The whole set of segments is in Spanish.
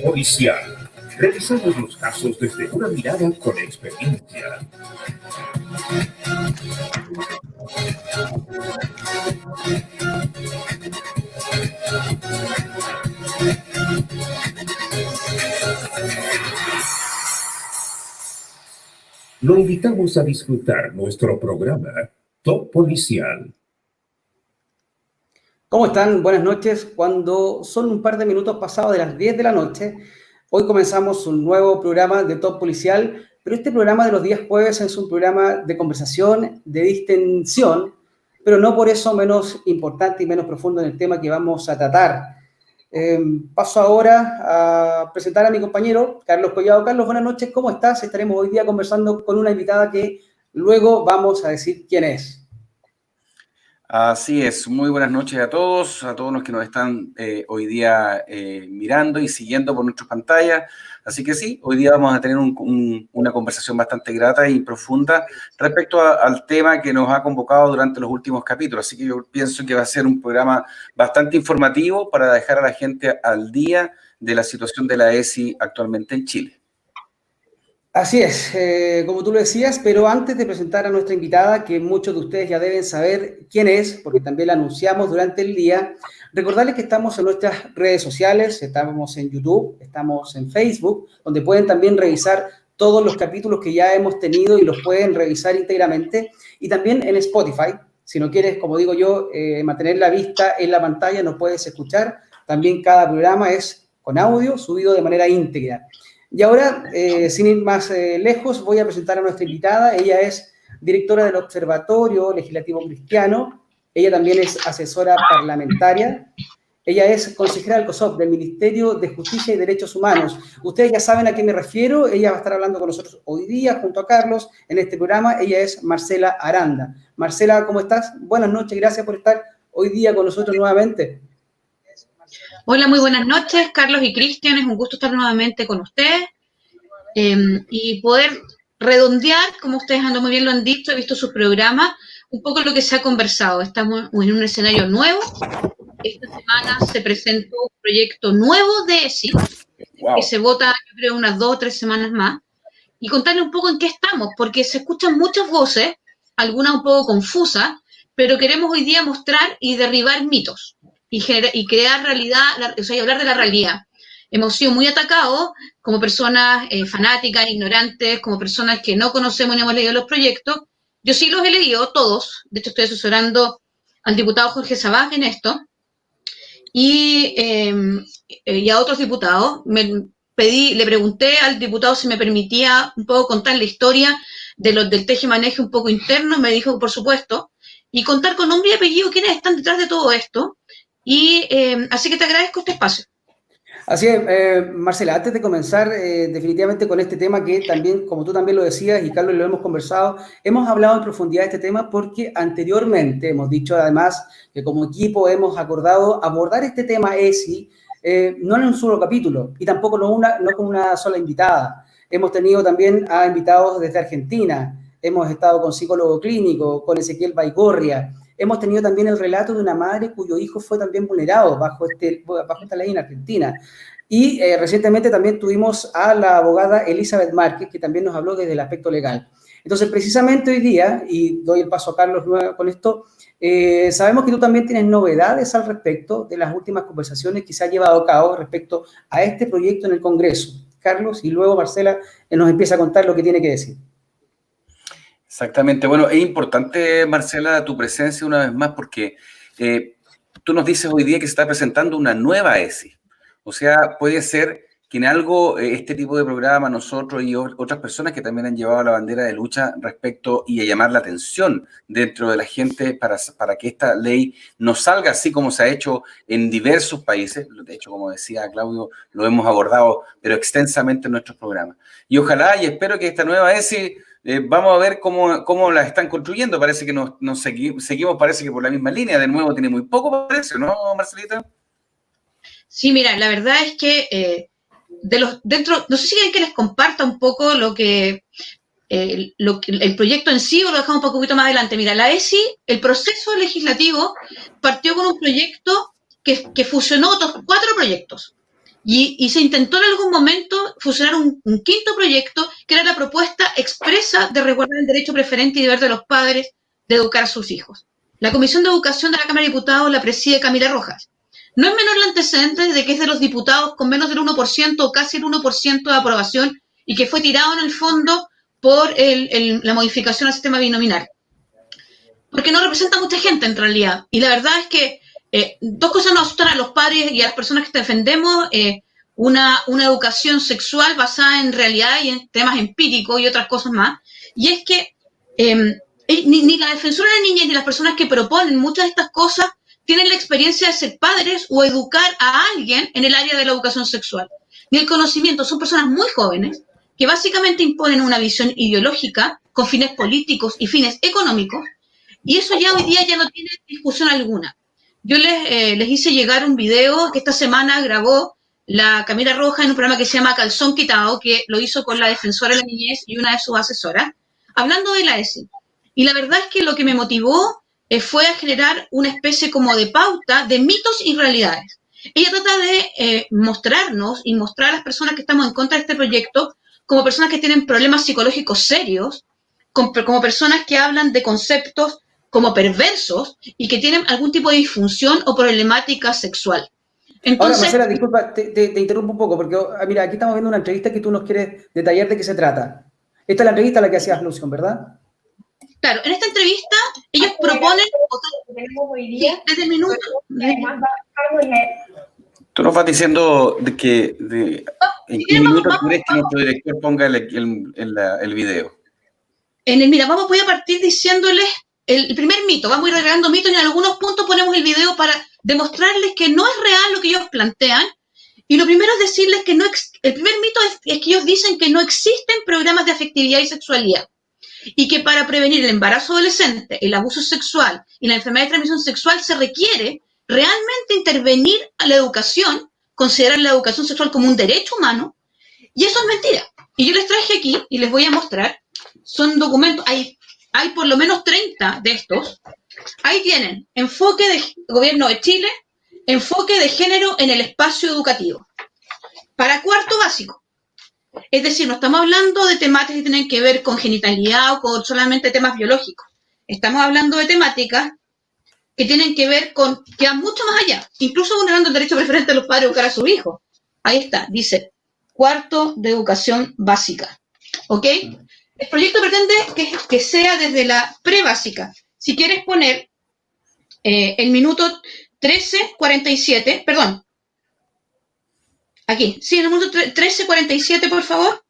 Policial. Revisamos los casos desde una mirada con experiencia. Lo invitamos a disfrutar nuestro programa Top Policial. ¿Cómo están? Buenas noches. Cuando son un par de minutos pasados de las 10 de la noche, hoy comenzamos un nuevo programa de Top Policial, pero este programa de los días jueves es un programa de conversación, de distensión, pero no por eso menos importante y menos profundo en el tema que vamos a tratar. Paso ahora a presentar a mi compañero, Carlos Collado. Carlos, buenas noches, ¿cómo estás? Estaremos hoy día conversando con una invitada que luego vamos a decir quién es. Así es, muy buenas noches a todos los que nos están hoy día mirando y siguiendo por nuestras pantallas. Así que sí, hoy día vamos a tener una conversación bastante grata y profunda respecto al tema que nos ha convocado durante los últimos capítulos. Así que yo pienso que va a ser un programa bastante informativo para dejar a la gente al día de la situación de la ESI actualmente en Chile. Así es, como tú lo decías, pero antes de presentar a nuestra invitada, que muchos de ustedes ya deben saber quién es, porque también la anunciamos durante el día, recordarles que estamos en nuestras redes sociales, estamos en YouTube, estamos en Facebook, donde pueden también revisar todos los capítulos que ya hemos tenido y los pueden revisar íntegramente, y también en Spotify. Si no quieres, como digo yo, mantener la vista en la pantalla, nos puedes escuchar. También cada programa es con audio, subido de manera íntegra. Y ahora, sin ir más lejos, voy a presentar a nuestra invitada. Ella es directora del Observatorio Legislativo Cristiano. Ella también es asesora parlamentaria. Ella es consejera del COSOP, del Ministerio de Justicia y Derechos Humanos. Ustedes ya saben a qué me refiero. Ella va a estar hablando con nosotros hoy día, junto a Carlos, en este programa. Ella es Marcela Aranda. Marcela, ¿cómo estás? Buenas noches, gracias por estar hoy día con nosotros nuevamente. Hola, muy buenas noches, Carlos y Cristian, es un gusto estar nuevamente con ustedes y poder redondear, como ustedes muy bien lo han dicho, he visto su programa, un poco lo que se ha conversado. Estamos en un escenario nuevo. Esta semana se presentó un proyecto nuevo de ESI, que se vota, yo creo, unas 2 o 3 semanas más, y contarle un poco en qué estamos, porque se escuchan muchas voces, algunas un poco confusas, pero queremos hoy día mostrar y derribar mitos. Y crear realidad, o sea, y hablar de la realidad. Hemos sido muy atacados como personas fanáticas, ignorantes, como personas que no conocemos ni hemos leído los proyectos. Yo sí los he leído, todos. De hecho, estoy asesorando al diputado Jorge Sabaj en esto. Y a otros diputados. Le pregunté al diputado si me permitía un poco contar la historia del teje-maneje un poco interno. Me dijo, por supuesto. Y contar con nombre y apellido quiénes están detrás de todo esto. Y así que te agradezco este espacio. Así es, Marcela, antes de comenzar definitivamente con este tema que también, como tú también lo decías y Carlos lo hemos conversado, hemos hablado en profundidad de este tema porque anteriormente hemos dicho además que como equipo hemos acordado abordar este tema ESI no en un solo capítulo y tampoco no con una sola invitada. Hemos tenido también a invitados desde Argentina, hemos estado con psicólogo clínico, con Ezequiel Baigorria. Hemos tenido también el relato de una madre cuyo hijo fue también vulnerado bajo esta ley en Argentina. Y recientemente también tuvimos a la abogada Elizabeth Márquez, que también nos habló desde el aspecto legal. Entonces, precisamente hoy día, y doy el paso a Carlos con esto, sabemos que tú también tienes novedades al respecto de las últimas conversaciones que se han llevado a cabo respecto a este proyecto en el Congreso. Carlos, y luego Marcela nos empieza a contar lo que tiene que decir. Exactamente. Bueno, es importante, Marcela, tu presencia una vez más porque tú nos dices hoy día que se está presentando una nueva ESI. O sea, puede ser que en algo este tipo de programa, nosotros y otras personas que también han llevado la bandera de lucha respecto y a llamar la atención dentro de la gente para que esta ley no salga así como se ha hecho en diversos países. De hecho, como decía Claudio, lo hemos abordado, pero extensamente en nuestros programas. Y ojalá y espero que esta nueva ESI... vamos a ver cómo la están construyendo. Parece que nos seguimos, parece que por la misma línea. De nuevo, tiene muy poco, parece, ¿no, Marcelita? Sí, mira, la verdad es que no sé si quieren que les comparta un poco el proyecto en sí o lo dejamos un poquito más adelante. Mira, la ESI, el proceso legislativo partió con un proyecto que fusionó otros 4 proyectos. Y se intentó en algún momento fusionar un quinto proyecto, que era la propuesta expresa de resguardar el derecho preferente y deber de los padres de educar a sus hijos. La Comisión de Educación de la Cámara de Diputados la preside Camila Rojas. No es menor el antecedente de que es de los diputados con menos del 1% o casi el 1% de aprobación y que fue tirado en el fondo por la modificación al sistema binominal. Porque no representa mucha gente en realidad. Y la verdad es que dos cosas nos asustan a los padres y a las personas que defendemos una educación sexual basada en realidad y en temas empíricos y otras cosas más. Y es que ni la defensora de la niñez ni las personas que proponen muchas de estas cosas tienen la experiencia de ser padres o educar a alguien en el área de la educación sexual. Ni el conocimiento. Son personas muy jóvenes que básicamente imponen una visión ideológica con fines políticos y fines económicos, y eso ya hoy día ya no tiene discusión alguna. Yo les hice llegar un video que esta semana grabó la Camila Rojas en un programa que se llama Calzón Quitado, que lo hizo con la defensora de la niñez y una de sus asesoras, hablando de la ESI. Y la verdad es que lo que me motivó fue a generar una especie como de pauta de mitos y realidades. Ella trata de mostrarnos y mostrar a las personas que estamos en contra de este proyecto como personas que tienen problemas psicológicos serios, como personas que hablan de conceptos como perversos y que tienen algún tipo de disfunción o problemática sexual. Entonces, ahora, Marcela, disculpa, te interrumpo un poco, porque mira, aquí estamos viendo una entrevista que tú nos quieres detallar de qué se trata. Esta es la entrevista a la que hacías alusión, ¿verdad? Claro, en esta entrevista ellos proponen desde el minuto. Tú nos vas diciendo en qué minuto quieres que nuestro director ponga el video. Mira, voy a partir diciéndoles el primer mito. Vamos a ir agregando mitos y en algunos puntos ponemos el video para demostrarles que no es real lo que ellos plantean. Y lo primero es decirles que el primer mito es que ellos dicen que no existen programas de afectividad y sexualidad. Y que para prevenir el embarazo adolescente, el abuso sexual y la enfermedad de transmisión sexual se requiere realmente intervenir a la educación, considerar la educación sexual como un derecho humano, y eso es mentira. Y yo les traje aquí y les voy a mostrar, son documentos, hay por lo menos 30 de estos. Ahí tienen enfoque de gobierno de Chile, enfoque de género en el espacio educativo, para cuarto básico. Es decir, no estamos hablando de temáticas que tienen que ver con genitalidad o con solamente temas biológicos. Estamos hablando de temáticas que tienen que ver con, que van mucho más allá, incluso vulnerando el derecho preferente de los padres a educar a sus hijos. Ahí está, dice, cuarto de educación básica. ¿Ok? El proyecto pretende que sea desde la prebásica. Si quieres poner el minuto 13:47, perdón. Aquí, sí, en el minuto 13:47, por favor.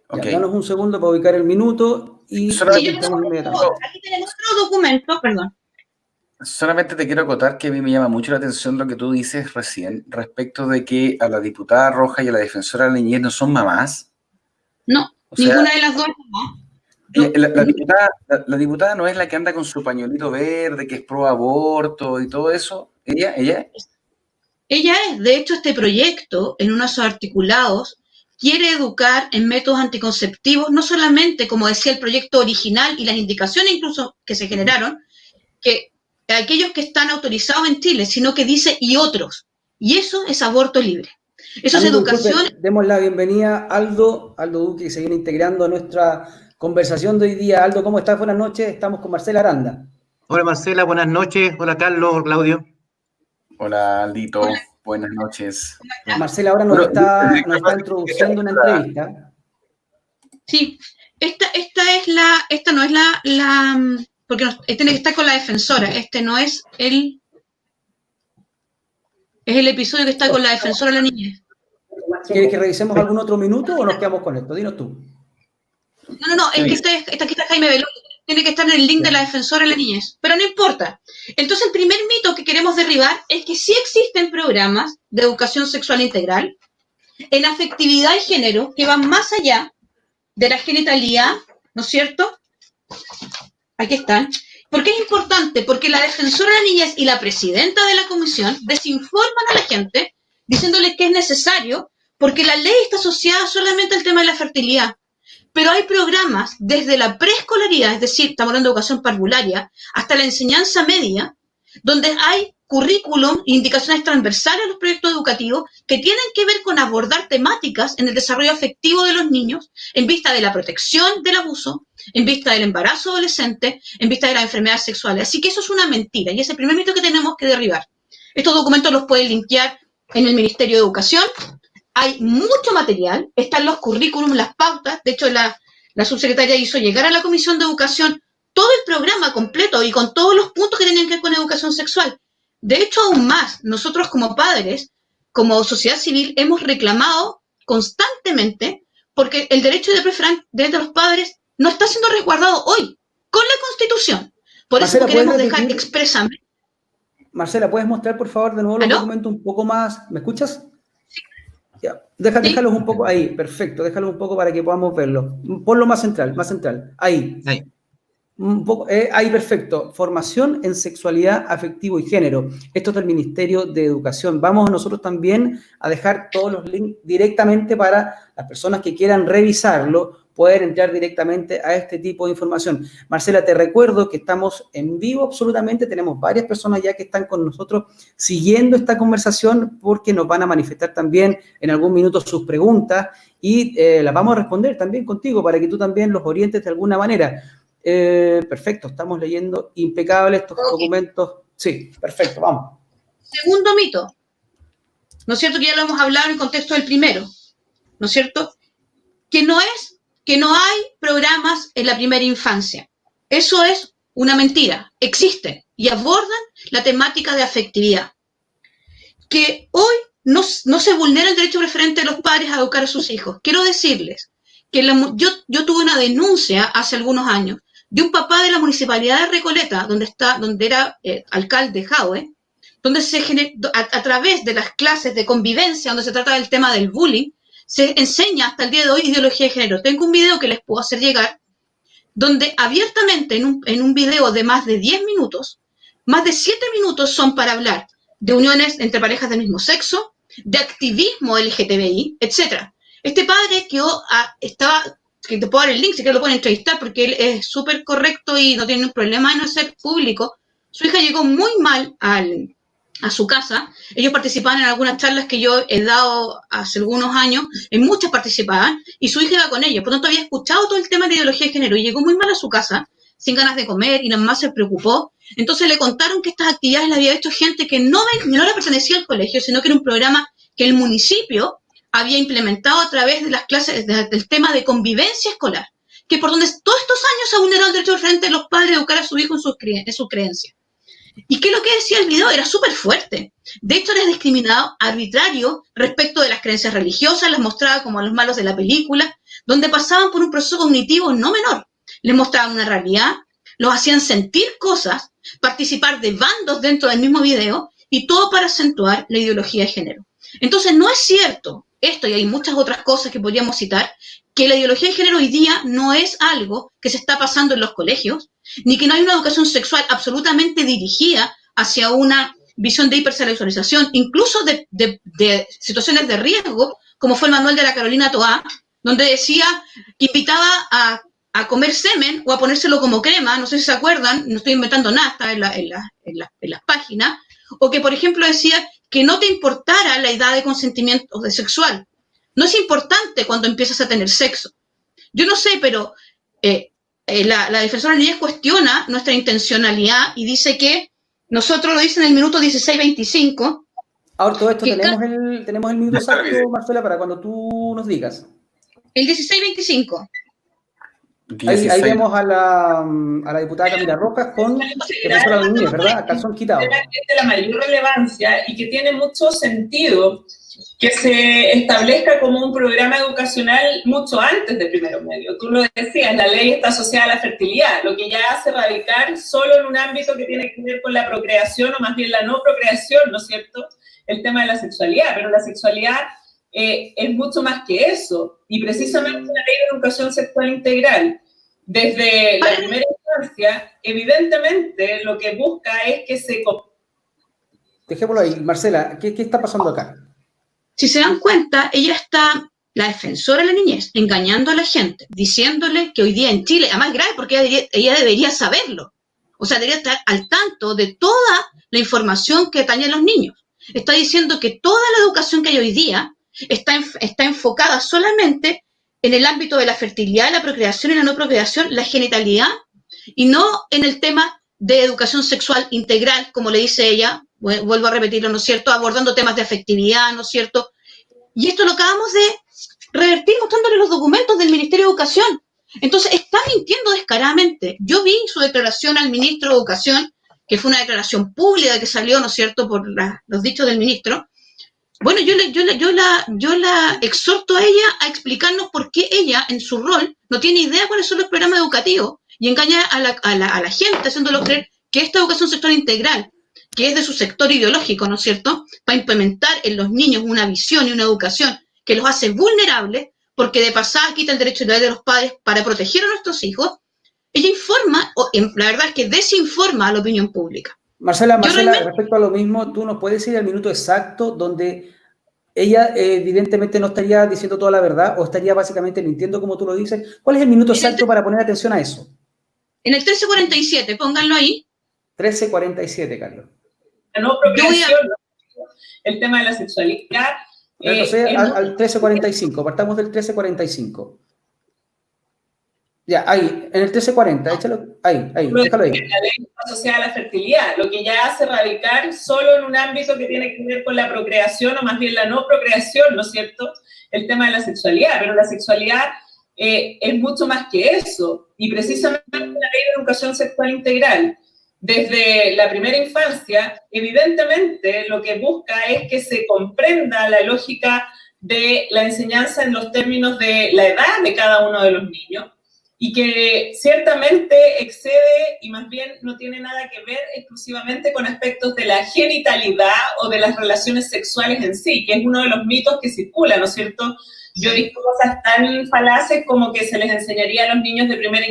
Okay. Ya, danos un segundo para ubicar el minuto y... Sí, aquí tenemos otro documento, perdón. Solamente te quiero acotar que a mí me llama mucho la atención lo que tú dices recién respecto de que a la diputada Rojas y a la defensora de la niñez no son mamás. No, o sea, ninguna de las dos es mamá. La diputada no es la que anda con su pañuelito verde, que es pro aborto y todo eso. ¿Ella es? Ella es. De hecho, este proyecto, en uno de sus articulados, quiere educar en métodos anticonceptivos, no solamente, como decía el proyecto original y las indicaciones incluso que se generaron, que aquellos que están autorizados en Chile, sino que dice y otros. Y eso es aborto libre. Eso es educación. Disculpe, demos la bienvenida a Aldo Duque, que se viene integrando a nuestra conversación de hoy día. Aldo, ¿cómo estás? Buenas noches. Estamos con Marcela Aranda. Hola Marcela, buenas noches. Hola Carlos, Claudio. Hola Aldito, hola. Buenas noches. Marcela ahora nos está introduciendo una entrevista. Sí, esta no es la porque tiene que estar con la defensora. Este no es es el episodio que está con la defensora de la niñez. ¿Quieres que revisemos algún otro minuto o nos quedamos con esto? Dinos tú. No, es que aquí está Jaime Veloz. Tiene que estar en el link de la defensora de la niñez. Pero no importa. Entonces, el primer mito que queremos derribar es que sí existen programas de educación sexual integral en afectividad y género que van más allá de la genitalidad, ¿no es cierto? Aquí están. ¿Por qué es importante? Porque la defensora de la niñez y la presidenta de la comisión desinforman a la gente diciéndole que es necesario porque la ley está asociada solamente al tema de la fertilidad. Pero hay programas desde la preescolaridad, es decir, estamos hablando de educación parvularia, hasta la enseñanza media, donde hay currículum e indicaciones transversales a los proyectos educativos que tienen que ver con abordar temáticas en el desarrollo afectivo de los niños en vista de la protección del abuso, en vista del embarazo adolescente, en vista de las enfermedades sexuales. Así que eso es una mentira y es el primer mito que tenemos que derribar. Estos documentos los pueden linkear en el Ministerio de Educación. Hay mucho material, están los currículums, las pautas. De hecho, la subsecretaria hizo llegar a la Comisión de Educación todo el programa completo y con todos los puntos que tenían que ver con educación sexual. De hecho, aún más, nosotros como padres, como sociedad civil, hemos reclamado constantemente porque el derecho de los padres no está siendo resguardado hoy con la Constitución. Por Marcela, eso queremos ¿puedes dejar repetir? expresamente. Marcela, ¿puedes mostrar, por favor, de nuevo los ¿Aló? documentos un poco más? ¿Me escuchas? Sí. Ya. Sí. Déjalos un poco ahí, perfecto, déjalos un poco para que podamos verlo. Ponlo más central, ahí. Ahí. Un poco, ahí, perfecto. Formación en sexualidad, afectivo y género. Esto es del Ministerio de Educación. Vamos nosotros también a dejar todos los links directamente para las personas que quieran revisarlo, poder entrar directamente a este tipo de información. Marcela, te recuerdo que estamos en vivo absolutamente, tenemos varias personas ya que están con nosotros siguiendo esta conversación porque nos van a manifestar también en algún minuto sus preguntas y las vamos a responder también contigo para que tú también los orientes de alguna manera. Perfecto, estamos leyendo impecable estos documentos. Sí, perfecto, vamos. Segundo mito, ¿no es cierto? Que ya lo hemos hablado en el contexto del primero, ¿no es cierto? Que no hay programas en la primera infancia. Eso es una mentira. Existen y abordan la temática de afectividad. Que hoy no se vulnera el derecho preferente de los padres a educar a sus hijos. Quiero decirles que yo tuve una denuncia hace algunos años de un papá de la municipalidad de Recoleta, donde era alcalde Jadwe, donde a través de las clases de convivencia, donde se trata del tema del bullying, se enseña hasta el día de hoy ideología de género. Tengo un video que les puedo hacer llegar, donde abiertamente en un video de más de 10 minutos, más de 7 minutos son para hablar de uniones entre parejas del mismo sexo, de activismo LGTBI, etc. Este padre que te puedo dar el link si quieres lo pueden entrevistar porque él es súper correcto y no tiene ningún problema en no ser público. Su hija llegó muy mal a su casa. Ellos participaban en algunas charlas que yo he dado hace algunos años, en muchas participaban, y su hija iba con ellos. Por lo tanto, había escuchado todo el tema de ideología de género y llegó muy mal a su casa, sin ganas de comer, y nada más se preocupó. Entonces le contaron que estas actividades las había hecho gente que no le pertenecía al colegio, sino que era un programa que el municipio había implementado a través de las clases del tema de convivencia escolar, que por donde todos estos años se ha vulnerado el derecho preferente de los padres de educar a su hijo en sus creencias. ¿Y qué es lo que decía el video? Era súper fuerte. De hecho, era discriminado, arbitrario respecto de las creencias religiosas, las mostraba como a los malos de la película, donde pasaban por un proceso cognitivo no menor. Les mostraban una realidad, los hacían sentir cosas, participar de bandos dentro del mismo video, y todo para acentuar la ideología de género. Entonces, no es cierto esto, y hay muchas otras cosas que podríamos citar, que la ideología de género hoy día no es algo que se está pasando en los colegios, ni que no hay una educación sexual absolutamente dirigida hacia una visión de hipersexualización, incluso de situaciones de riesgo, como fue el manual de la Carolina Toá, donde decía que invitaba a comer semen o a ponérselo como crema, no sé si se acuerdan, no estoy inventando nada, está en las páginas, o que, por ejemplo, decía que no te importara la edad de consentimiento sexual. No es importante cuando empiezas a tener sexo. Yo no sé, pero la defensora de niñez cuestiona nuestra intencionalidad y dice que nosotros, lo dice en el minuto 16:25. Ahora todo esto tenemos el minuto exacto, Marcela, para cuando tú nos digas. El 16:25. Ahí vemos a la diputada Camila Rojas con defensora de niñez, ¿verdad? A calzón quitado. Es de la mayor relevancia y que tiene mucho sentido que se establezca como un programa educacional mucho antes de primero medio. Tú lo decías, la ley está asociada a la fertilidad, lo que ya hace radicar solo en un ámbito que tiene que ver con la procreación o más bien la no procreación, ¿no es cierto? El tema de la sexualidad, pero la sexualidad es mucho más que eso. Y precisamente la ley de educación sexual integral, desde la primera instancia, evidentemente lo que busca es que se... Dejémoslo ahí. Marcela, ¿qué está pasando acá? Si se dan cuenta, la defensora de la niñez, engañando a la gente, diciéndole que hoy día en Chile, además grave porque ella debería saberlo. O sea, debería estar al tanto de toda la información que atañe a los niños. Está diciendo que toda la educación que hay hoy día está enfocada solamente en el ámbito de la fertilidad, la procreación y la no procreación, la genitalidad, y no en el tema de educación sexual integral, como le dice ella, vuelvo a repetirlo, ¿no es cierto?, abordando temas de afectividad, ¿no es cierto? Y esto lo acabamos de revertir mostrándole los documentos del Ministerio de Educación. Entonces, está mintiendo descaradamente. Yo vi su declaración al ministro de Educación, que fue una declaración pública que salió, ¿no es cierto?, por los dichos del ministro. Bueno, yo la exhorto a ella a explicarnos por qué ella, en su rol, no tiene idea cuáles son los programas educativos y engaña a la gente haciéndolo creer que esta educación sexual integral, que es de su sector ideológico, ¿no es cierto?, para implementar en los niños una visión y una educación que los hace vulnerables, porque de pasada quita el derecho de los padres para proteger a nuestros hijos. Ella informa, la verdad es que desinforma a la opinión pública. Marcela, respecto a lo mismo, ¿tú nos puedes decir el minuto exacto donde ella evidentemente no estaría diciendo toda la verdad o estaría básicamente mintiendo como tú lo dices? ¿Cuál es el minuto exacto para poner atención a eso? En el 13:47, pónganlo ahí. 13:47, Carlos. La no procreación, el tema de la sexualidad. Entonces, al 13:45, partamos del 13:45. Ya, ahí, en el 13:40, échalo, ahí, déjalo ahí. La ley asociada a la fertilidad, lo que ya hace radicar solo en un ámbito que tiene que ver con la procreación, o más bien la no procreación, ¿no es cierto?, el tema de la sexualidad, pero la sexualidad es mucho más que eso, y precisamente la ley de educación sexual integral, desde la primera infancia, evidentemente lo que busca es que se comprenda la lógica de la enseñanza en los términos de la edad de cada uno de los niños, y que ciertamente excede y más bien no tiene nada que ver exclusivamente con aspectos de la genitalidad o de las relaciones sexuales en sí, que es uno de los mitos que circula, ¿no es cierto? Yo he visto cosas tan falaces como que se les enseñaría a los niños de primera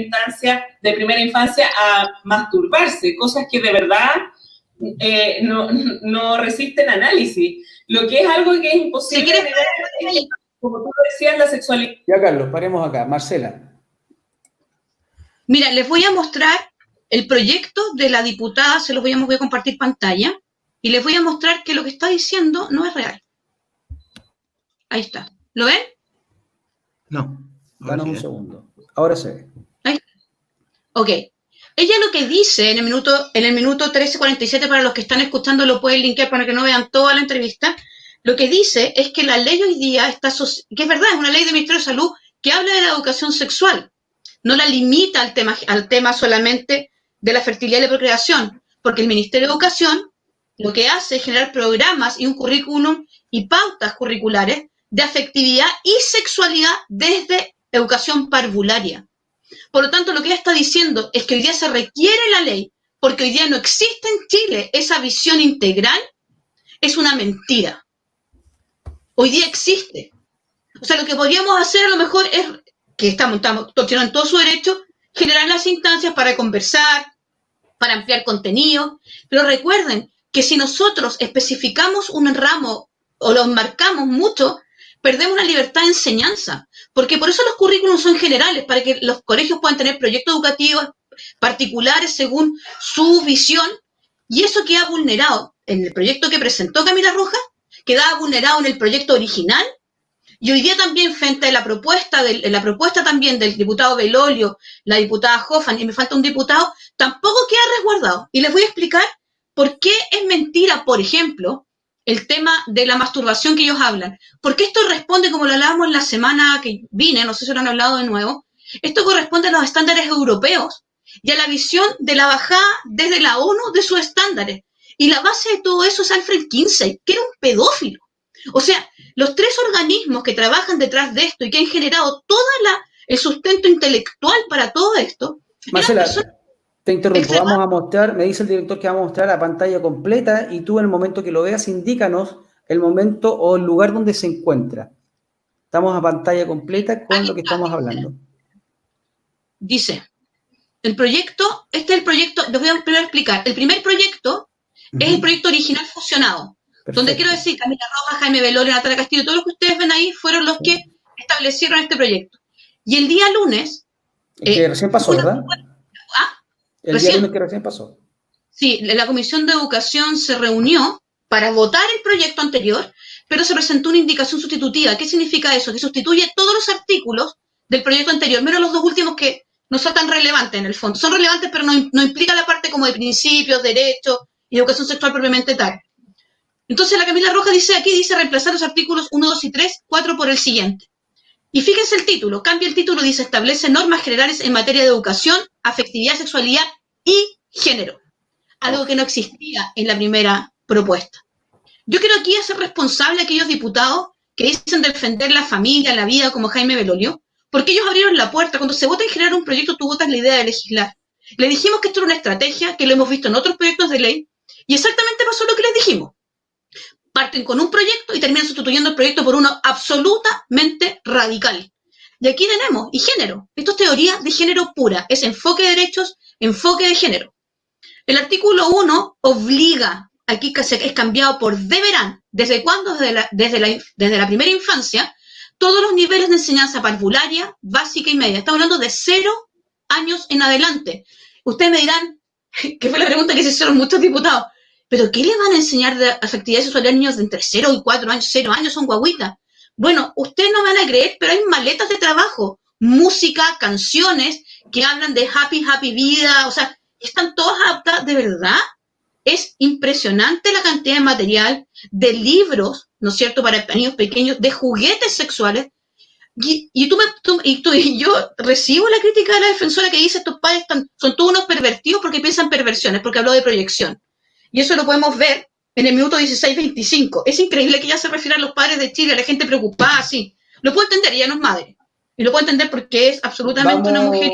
infancia a masturbarse, cosas que de verdad no resisten análisis. Lo que es algo que es imposible negar, como tú lo decías, la sexualidad. Ya, Carlos, paremos acá. Marcela. Mira, les voy a mostrar el proyecto de la diputada, se los voy a compartir pantalla, y les voy a mostrar que lo que está diciendo no es real. Ahí está. ¿Lo ven? No. Danos un segundo. Ahora se ve. Ahí está. Ok. Ella lo que dice en el minuto 13:47, para los que están escuchando lo pueden linkear para que no vean toda la entrevista, lo que dice es que la ley hoy día que es verdad, es una ley del Ministerio de Salud que habla de la educación sexual. No la limita al tema solamente de la fertilidad y la procreación, porque el Ministerio de Educación lo que hace es generar programas y un currículum y pautas curriculares de afectividad y sexualidad desde educación parvularia. Por lo tanto, lo que ella está diciendo es que hoy día se requiere la ley, porque hoy día no existe en Chile esa visión integral, es una mentira. Hoy día existe. O sea, lo que podríamos hacer a lo mejor es que estamos en todo su derecho, generar las instancias para conversar, para ampliar contenido, pero recuerden que si nosotros especificamos un ramo o lo marcamos mucho, perdemos la libertad de enseñanza, porque por eso los currículums son generales, para que los colegios puedan tener proyectos educativos particulares según su visión, y eso queda vulnerado en el proyecto que presentó Camila Rojas, quedaba vulnerado en el proyecto original. Y hoy día también, frente a la propuesta también del diputado Belolio, la diputada Hoffman, y me falta un diputado, tampoco queda resguardado. Y les voy a explicar por qué es mentira, por ejemplo, el tema de la masturbación que ellos hablan. Porque esto responde, como lo hablábamos la semana que vine, no sé si lo han hablado de nuevo, esto corresponde a los estándares europeos y a la visión de la bajada desde la ONU de sus estándares. Y la base de todo eso es Alfred Kinsey, que era un pedófilo. O sea, los tres organismos que trabajan detrás de esto y que han generado todo el sustento intelectual para todo esto. Marcela, te interrumpo, vamos a mostrar, me dice el director que vamos a mostrar la pantalla completa y tú en el momento que lo veas indícanos el momento o el lugar donde se encuentra. Estamos a pantalla completa con lo que estamos hablando. Dice, el proyecto, este es el proyecto, les voy a primero explicar. El primer proyecto es el proyecto original fusionado. Perfecto. Donde quiero decir, Camila Rojas, Jaime Belolio, Natalia Castillo, todos los que ustedes ven ahí fueron los que establecieron este proyecto. Y el día lunes... que recién pasó, ¿verdad? El día lunes que recién pasó. Sí, la Comisión de Educación se reunió para votar el proyecto anterior, pero se presentó una indicación sustitutiva. ¿Qué significa eso? Que sustituye todos los artículos del proyecto anterior, menos los dos últimos que no son tan relevantes en el fondo. Son relevantes, pero no implica la parte como de principios, derechos y educación sexual propiamente tal. Entonces la Camila Rojas dice reemplazar los artículos 1, 2 y 3, 4 por el siguiente. Y fíjense el título, cambia el título, dice establece normas generales en materia de educación, afectividad, sexualidad y género. Algo que no existía en la primera propuesta. Yo quiero aquí hacer responsable a aquellos diputados que dicen defender la familia, la vida, como Jaime Belolio, porque ellos abrieron la puerta. Cuando se vota en generar un proyecto, tú votas la idea de legislar. Le dijimos que esto era una estrategia, que lo hemos visto en otros proyectos de ley, y exactamente pasó lo que les dijimos. Parten con un proyecto y terminan sustituyendo el proyecto por uno absolutamente radical. Y aquí tenemos, y género. Esto es teoría de género pura, es enfoque de derechos, enfoque de género. El artículo 1 obliga, aquí es cambiado por deberán. ¿Desde cuándo? Desde la primera infancia, todos los niveles de enseñanza parvularia, básica y media. Estamos hablando de 0 años en adelante. Ustedes me dirán, que fue la pregunta que se hicieron muchos diputados, ¿pero qué le van a enseñar de afectividad sexual a niños de entre 0 y 4 años? 0 años son guaguitas. Bueno, ustedes no me van a creer, pero hay maletas de trabajo, música, canciones que hablan de happy vida, o sea, están todas adaptadas, de verdad. Es impresionante la cantidad de material, de libros, ¿no es cierto?, para niños pequeños, de juguetes sexuales. Y yo recibo la crítica de la defensora que dice estos padres son todos unos pervertidos porque piensan perversiones, porque habló de proyección. Y eso lo podemos ver en el minuto 16:25. Es increíble que ya se refiera a los padres de Chile, a la gente preocupada, así. Lo puedo entender, ella no es madre. Y lo puedo entender porque es absolutamente una mujer.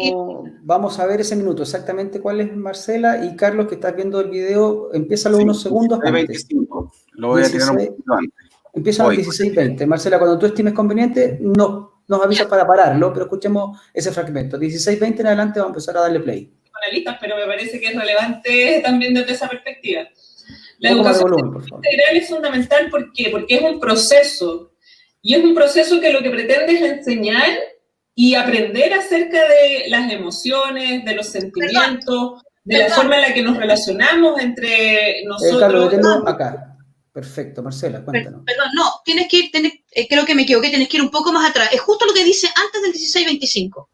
Vamos a ver ese minuto, exactamente cuál es, Marcela. Y Carlos, que estás viendo el video, empieza unos segundos antes. 25. Lo voy a tirar un poquito antes. Empieza a los 16:20. Marcela, cuando tú estimes conveniente, nos avisas para pararlo, pero escuchemos ese fragmento. 16:20 en adelante vamos a empezar a darle play. Analistas, pero me parece que es relevante también desde esa perspectiva. La educación integral es fundamental, ¿por qué? Porque es un proceso, y es un proceso que lo que pretende es enseñar y aprender acerca de las emociones, de los sentimientos, de la forma en la que nos relacionamos entre nosotros. Carlos, detengo acá. Perfecto, Marcela, cuéntanos. Perdón, no, tienes que ir, creo que me equivoqué, tienes que ir un poco más atrás. Es justo lo que dice antes del 16:25.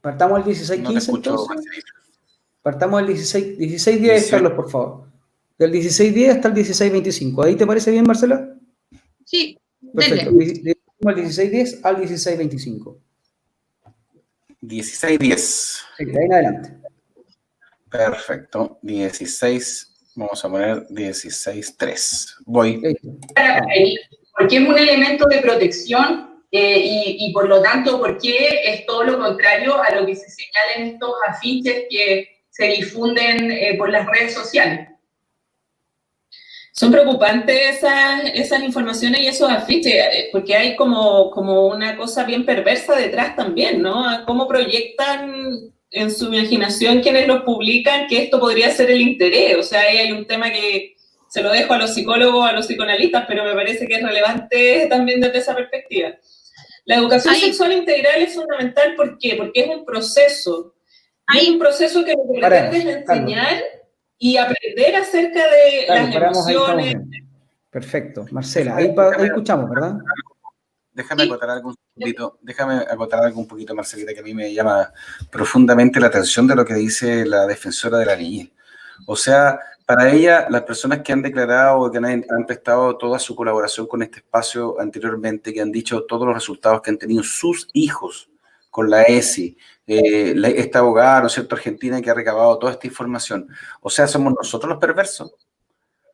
Partamos al 16:15 entonces. Partamos al 16:10, Carlos, por favor. Del 16:10 hasta el 16:25. ¿Ahí te parece bien, Marcela? Sí, perfecto. Del 16:10 al 16:25. 16:10. Sí, de ahí en adelante. Perfecto. 16. Vamos a poner 16:3. Voy. Porque es un elemento de protección y por lo tanto, porque es todo lo contrario a lo que se señala en estos afiches que se difunden por las redes sociales. Son preocupantes esas informaciones y esos afiches, porque hay como una cosa bien perversa detrás también, ¿no? Cómo proyectan en su imaginación quienes los publican que esto podría ser el interés. O sea, ahí hay un tema que se lo dejo a los psicólogos, a los psicoanalistas, pero me parece que es relevante también desde esa perspectiva. La educación sexual integral es fundamental, ¿por qué? Porque es un proceso. Hay un proceso que lo que pretende es enseñar y aprender acerca de las emociones. Perfecto. Marcela, ahí escuchamos, ¿verdad? Déjame acotar algo un poquito, Marcelita, que a mí me llama profundamente la atención de lo que dice la defensora de la niñez. O sea, para ella, las personas que han declarado, que han prestado toda su colaboración con este espacio anteriormente, que han dicho todos los resultados que han tenido sus hijos con la ESI, esta abogada, ¿no es cierto?, argentina, que ha recabado toda esta información. O sea, somos nosotros los perversos.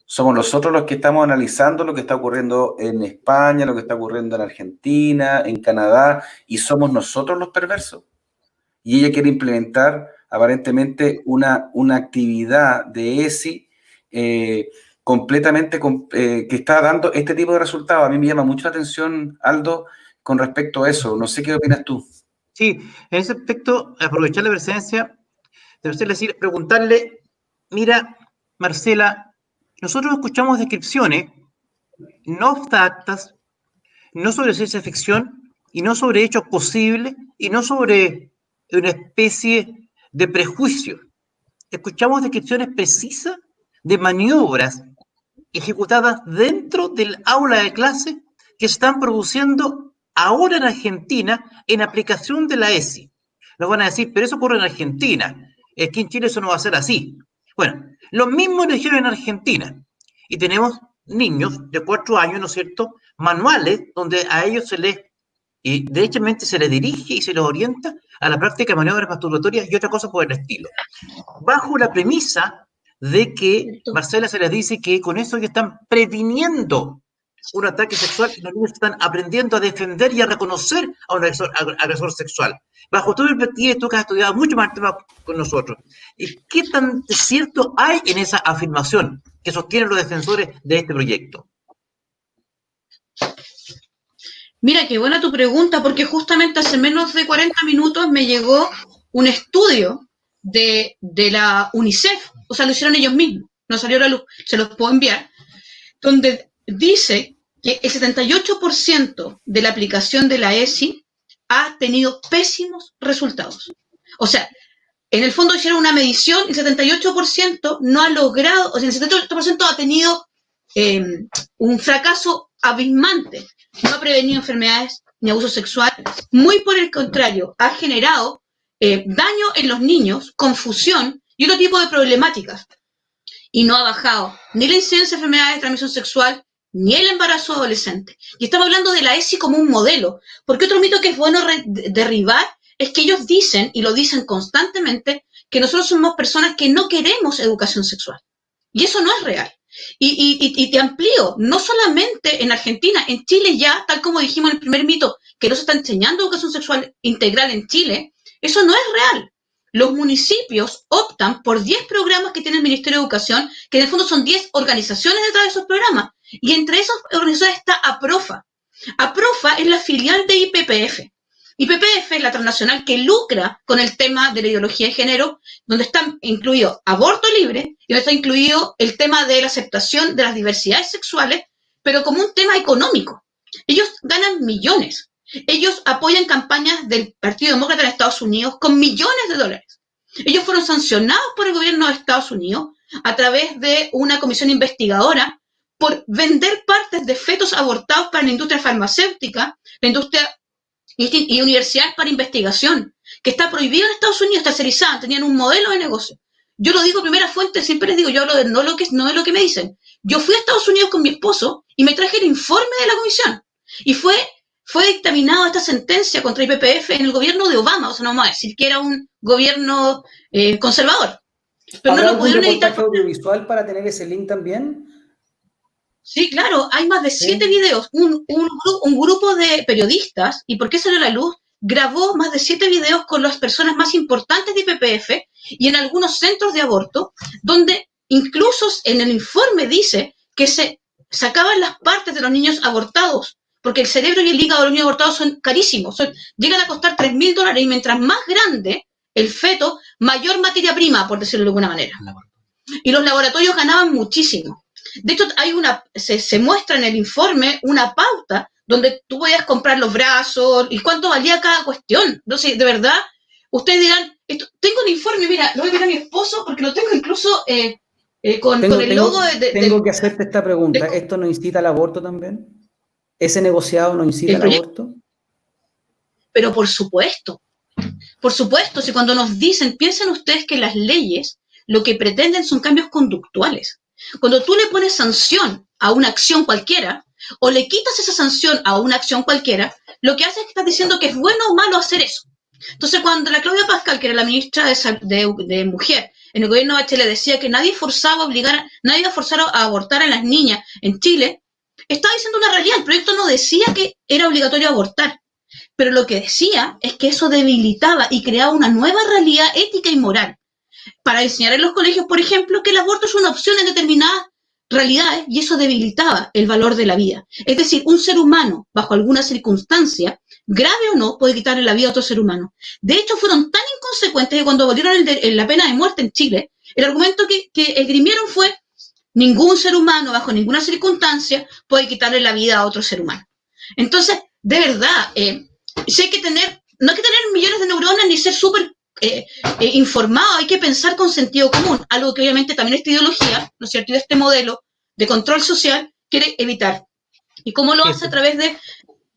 Somos nosotros los que estamos analizando lo que está ocurriendo en España, lo que está ocurriendo en Argentina, en Canadá, y somos nosotros los perversos. Y ella quiere implementar aparentemente una actividad de ESI completamente que está dando este tipo de resultados. A mí me llama mucho la atención, Aldo, con respecto a eso. No sé qué opinas tú. Sí, en ese aspecto, aprovechar la presencia, decir, preguntarle, mira, Marcela, nosotros escuchamos descripciones, no factas, no sobre ciencia ficción, y no sobre hechos posibles, y no sobre una especie de prejuicio. escuchamos descripciones precisas de maniobras ejecutadas dentro del aula de clase que se están produciendo ahora en Argentina en aplicación de la ESI. Nos van a decir, pero eso ocurre en Argentina. Aquí en Chile eso no va a ser así. Bueno, lo mismo lo dijeron en Argentina. Y tenemos niños de 4 años, ¿no es cierto?, manuales donde a ellos se les, derechamente se les dirige y se les orienta a la práctica de maniobras masturbatorias y otra cosa por el estilo. Bajo la premisa de que, Marcela, se les dice que con eso ellos están previniendo un ataque sexual y los niños están aprendiendo a defender y a reconocer a un agresor sexual. Bajo tu perspectiva, tú que has estudiado mucho más temas con nosotros, ¿qué tan cierto hay en esa afirmación que sostienen los defensores de este proyecto? Mira, qué buena tu pregunta, porque justamente hace menos de 40 minutos me llegó un estudio de la UNICEF, o sea, lo hicieron ellos mismos, no salió a la luz, se los puedo enviar, donde dice que el 78% de la aplicación de la ESI ha tenido pésimos resultados. O sea, en el fondo hicieron una medición, el 78% no ha logrado, o sea, el 78% ha tenido un fracaso abismante. No ha prevenido enfermedades ni abuso sexual, muy por el contrario, ha generado daño en los niños, confusión y otro tipo de problemáticas. Y no ha bajado ni la incidencia de enfermedades de transmisión sexual, ni el embarazo adolescente. Y estamos hablando de la ESI como un modelo, porque otro mito que es bueno derribar es que ellos dicen, y lo dicen constantemente, que nosotros somos personas que no queremos educación sexual. Y eso no es real. Y te amplío, no solamente en Argentina, en Chile ya, tal como dijimos en el primer mito, que no se está enseñando educación sexual integral en Chile, eso no es real. Los municipios optan por 10 programas que tiene el Ministerio de Educación, que en el fondo son 10 organizaciones detrás de esos programas. Y entre esas organizaciones está APROFA. APROFA es la filial de IPPF. IPPF es la transnacional que lucra con el tema de la ideología de género, donde está incluido aborto libre y donde está incluido el tema de la aceptación de las diversidades sexuales, pero como un tema económico. Ellos ganan millones. Ellos apoyan campañas del Partido Demócrata en Estados Unidos con millones de dólares. Ellos fueron sancionados por el gobierno de Estados Unidos a través de una comisión investigadora por vender partes de fetos abortados para la industria farmacéutica, la industria y universidades para investigación, que está prohibido en Estados Unidos, tercerizada, tenían un modelo de negocio. Yo lo digo primera fuente, siempre les digo, yo hablo de no es lo que me dicen. Yo fui a Estados Unidos con mi esposo y me traje el informe de la comisión. Y fue dictaminada esta sentencia contra IPPF en el gobierno de Obama, o sea, no vamos a decir que era un gobierno conservador. Pero no lo pudieron editar. ¿Habrá algún audiovisual para tener ese link también? Sí, claro, hay más de 7 videos. Un grupo de periodistas, ¿y por qué salió a la luz? Grabó más de 7 videos con las personas más importantes de IPPF y en algunos centros de aborto, donde incluso en el informe dice que se sacaban las partes de los niños abortados, porque el cerebro y el hígado de los niños abortados son carísimos, llegan a costar $3.000 y mientras más grande el feto, mayor materia prima, por decirlo de alguna manera. Y los laboratorios ganaban muchísimo. De hecho, se muestra en el informe una pauta donde tú podías comprar los brazos y cuánto valía cada cuestión. Entonces, de verdad, ustedes dirán, tengo un informe, mira, lo voy a ver a mi esposo porque lo tengo incluso con el logo de... Tengo que hacerte esta pregunta. ¿Esto no incita al aborto también? ¿Ese negociado no incita al aborto? Pero por supuesto, si cuando nos dicen, piensen ustedes que las leyes lo que pretenden son cambios conductuales. Cuando tú le pones sanción a una acción cualquiera, o le quitas esa sanción a una acción cualquiera, lo que hace es que estás diciendo que es bueno o malo hacer eso. Entonces, cuando la Claudia Pascal, que era la ministra de Mujer, en el gobierno de Chile decía que nadie iba a forzar a abortar a las niñas en Chile, estaba diciendo una realidad. El proyecto no decía que era obligatorio abortar, pero lo que decía es que eso debilitaba y creaba una nueva realidad ética y moral para enseñar en los colegios, por ejemplo, que el aborto es una opción en determinadas realidades y eso debilitaba el valor de la vida. Es decir, un ser humano, bajo alguna circunstancia, grave o no, puede quitarle la vida a otro ser humano. De hecho, fueron tan inconsecuentes que cuando abolieron la pena de muerte en Chile, el argumento que esgrimieron fue: ningún ser humano, bajo ninguna circunstancia, puede quitarle la vida a otro ser humano. Entonces, de verdad, no hay que tener millones de neuronas ni ser súper informado, hay que pensar con sentido común, algo que obviamente también esta ideología, ¿no es cierto?, y este modelo de control social quiere evitar. ¿Y cómo lo hace? A través de,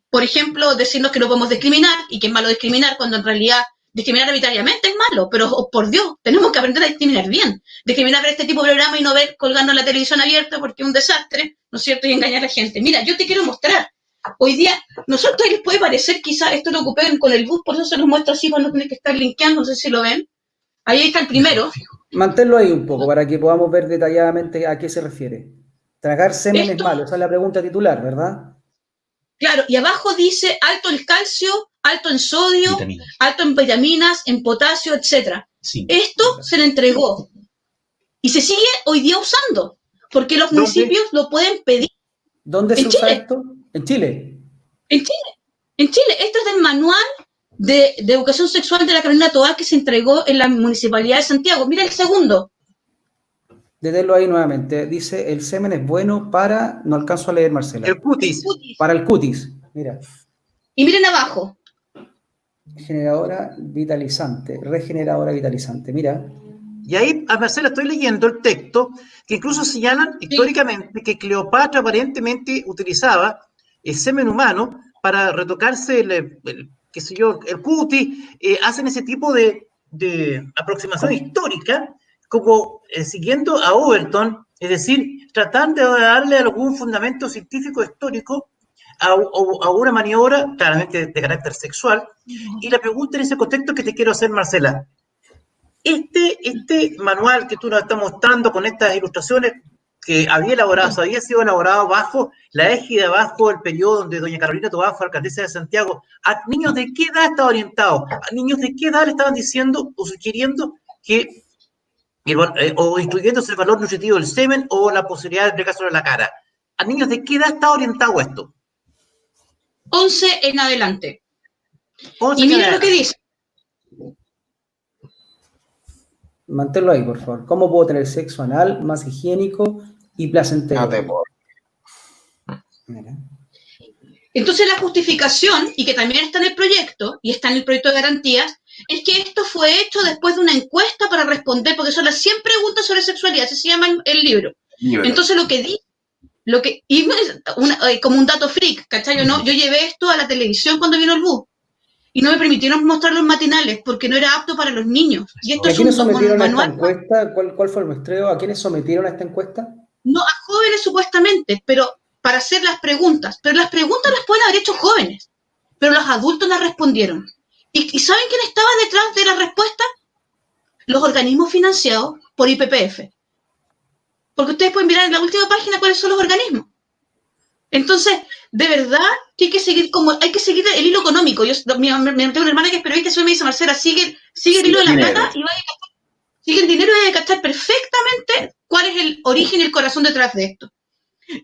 por ejemplo, decirnos que no podemos discriminar y que es malo discriminar cuando en realidad discriminar arbitrariamente es malo, pero oh, por Dios, tenemos que aprender a discriminar bien. Discriminar ver este tipo de programa y no ver colgando en la televisión abierta porque es un desastre, ¿no es cierto?, y engañar a la gente. Mira, yo te quiero mostrar. Hoy día, nosotros les puede parecer, quizás esto lo ocupé con el bus, por eso se los muestro así, para no tener que estar linkeando, no sé si lo ven. Ahí está el primero. Manténlo ahí un poco para que podamos ver detalladamente a qué se refiere. Tragar semen es malo, esa es la pregunta titular, ¿verdad? Claro, y abajo dice alto en calcio, alto en sodio, Vitaminas. alto en vitaminas, en potasio, etcétera. Sí. Esto se le entregó y se sigue hoy día usando, porque los municipios lo pueden pedir. ¿Dónde se En usa Chile. esto? En Chile. En Chile. En Chile. Esto es del manual de educación sexual de la Carolina Tovar que se entregó en la Municipalidad de Santiago. Mira el segundo. Deténlo ahí nuevamente. Dice, el semen es bueno para... No alcanzo a leer, Marcela. El cutis. Para el cutis. Mira. Y miren abajo. Generadora vitalizante. Regeneradora vitalizante. Mira. Y ahí, a Marcela, estoy leyendo el texto que incluso señalan históricamente que Cleopatra aparentemente utilizaba el semen humano para retocarse qué sé yo, el cutis. Hacen ese tipo de aproximación histórica, como siguiendo a Overton, es decir, tratando de darle algún fundamento científico histórico a una maniobra claramente de carácter sexual. Y la pregunta en ese contexto que te quiero hacer, Marcela, este manual que tú nos estás mostrando con estas ilustraciones que había sido elaborado bajo la égida, bajo el periodo donde doña Carolina Tovar fue alcaldesa de Santiago, ¿a niños de qué edad estaba orientado? ¿A niños de qué edad le estaban diciendo o sugiriendo que o instruyéndose el valor nutritivo del semen o la posibilidad de aplicarse en la cara? ¿A niños de qué edad está orientado esto? 11 en adelante. 11 y mira lo que dice. Manténlo ahí, por favor. ¿Cómo puedo tener sexo anal más higiénico y placentero? Mira. Entonces la justificación, y que también está en el proyecto, y está en el proyecto de garantías, es que esto fue hecho después de una encuesta para responder, porque son las 100 preguntas sobre sexualidad, así se llama el libro. Entonces lo que dice, como un dato freak, ¿cachai? Yo llevé esto a la televisión cuando vino el bus, y no me permitieron mostrarlo en matinales, porque no era apto para los niños. Y esto ¿A es quiénes un sometieron a esta manual. encuesta? ¿Cuál fue el muestreo? ¿A quiénes sometieron a esta encuesta? No, a jóvenes supuestamente, pero para hacer las preguntas. Pero las preguntas las pueden haber hecho jóvenes, pero los adultos las respondieron. ¿Y saben quién estaba detrás de la respuesta? Los organismos financiados por IPPF. Porque ustedes pueden mirar en la última página cuáles son los organismos. Entonces, de verdad que hay que seguir el hilo económico. Yo tengo una hermana que es periodista y me dice, Marcela, sigue el hilo de la plata y sigue el dinero y vaya a cachar perfectamente cuál es el origen y el corazón detrás de esto.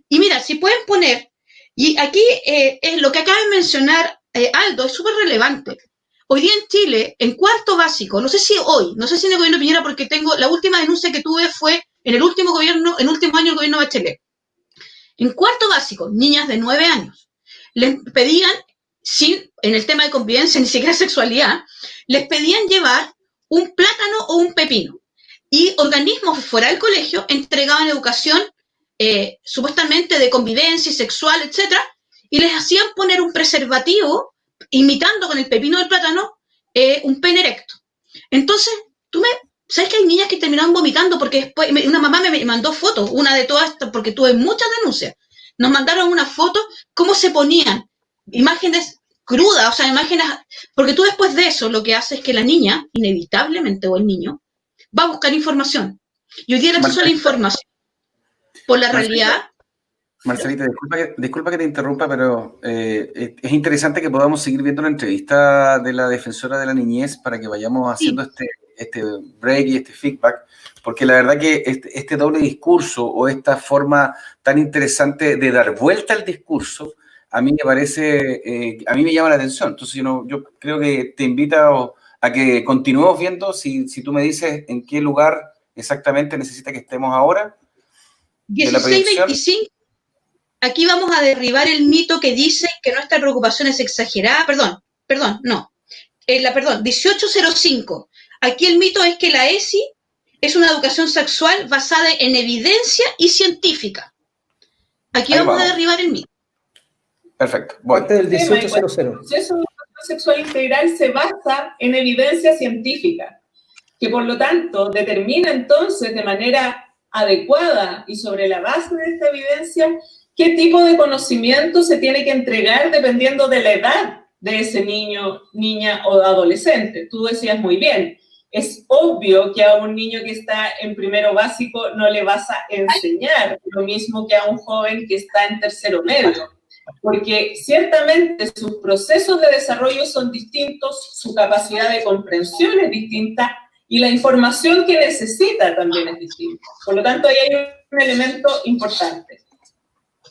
Y mira, si pueden poner, y aquí es lo que acaba de mencionar Aldo, es súper relevante. Hoy día en Chile, en cuarto básico, no sé si en el gobierno de Piñera, porque la última denuncia que tuve fue en el último año del gobierno de Bachelet. En cuarto básico, niñas de 9 años, les pedían, en el tema de convivencia, ni siquiera sexualidad, les pedían llevar un plátano o un pepino. Y organismos fuera del colegio entregaban educación supuestamente de convivencia sexual, etcétera, y les hacían poner un preservativo, imitando con el pepino del plátano, un pene erecto. Entonces, ¿sabes que hay niñas que terminaron vomitando? Porque después una mamá me mandó fotos, una de todas, porque tuve muchas denuncias. Nos mandaron una foto, cómo se ponían, imágenes crudas, o sea, imágenes, porque tú después de eso lo que haces es que la niña, inevitablemente, o el niño, va a buscar información. Y hoy día el acceso a la información por la realidad. Marcelita, disculpa que te interrumpa, pero es interesante que podamos seguir viendo la entrevista de la defensora de la niñez para que vayamos haciendo este break y este feedback, porque la verdad que este doble discurso o esta forma tan interesante de dar vuelta al discurso, a mí me parece, a mí me llama la atención. Entonces yo creo que te invito a que continuemos viendo, si tú me dices en qué lugar exactamente necesita que estemos ahora. 16-25, aquí vamos a derribar el mito que dice que nuestra preocupación es exagerada. 1805. Aquí el mito es que la ESI es una educación sexual basada en evidencia y científica. Aquí Ahí vamos vamos. a derribar el mito. Perfecto, voy. Parte del Tema, 1800. El proceso de educación sexual integral se basa en evidencia científica, que por lo tanto determina entonces de manera adecuada y sobre la base de esta evidencia qué tipo de conocimiento se tiene que entregar dependiendo de la edad de ese niño, niña o adolescente. Tú decías muy bien, es obvio que a un niño que está en primero básico no le vas a enseñar lo mismo que a un joven que está en tercero medio, porque ciertamente sus procesos de desarrollo son distintos, su capacidad de comprensión es distinta y la información que necesita también es distinta. Por lo tanto, ahí hay un elemento importante.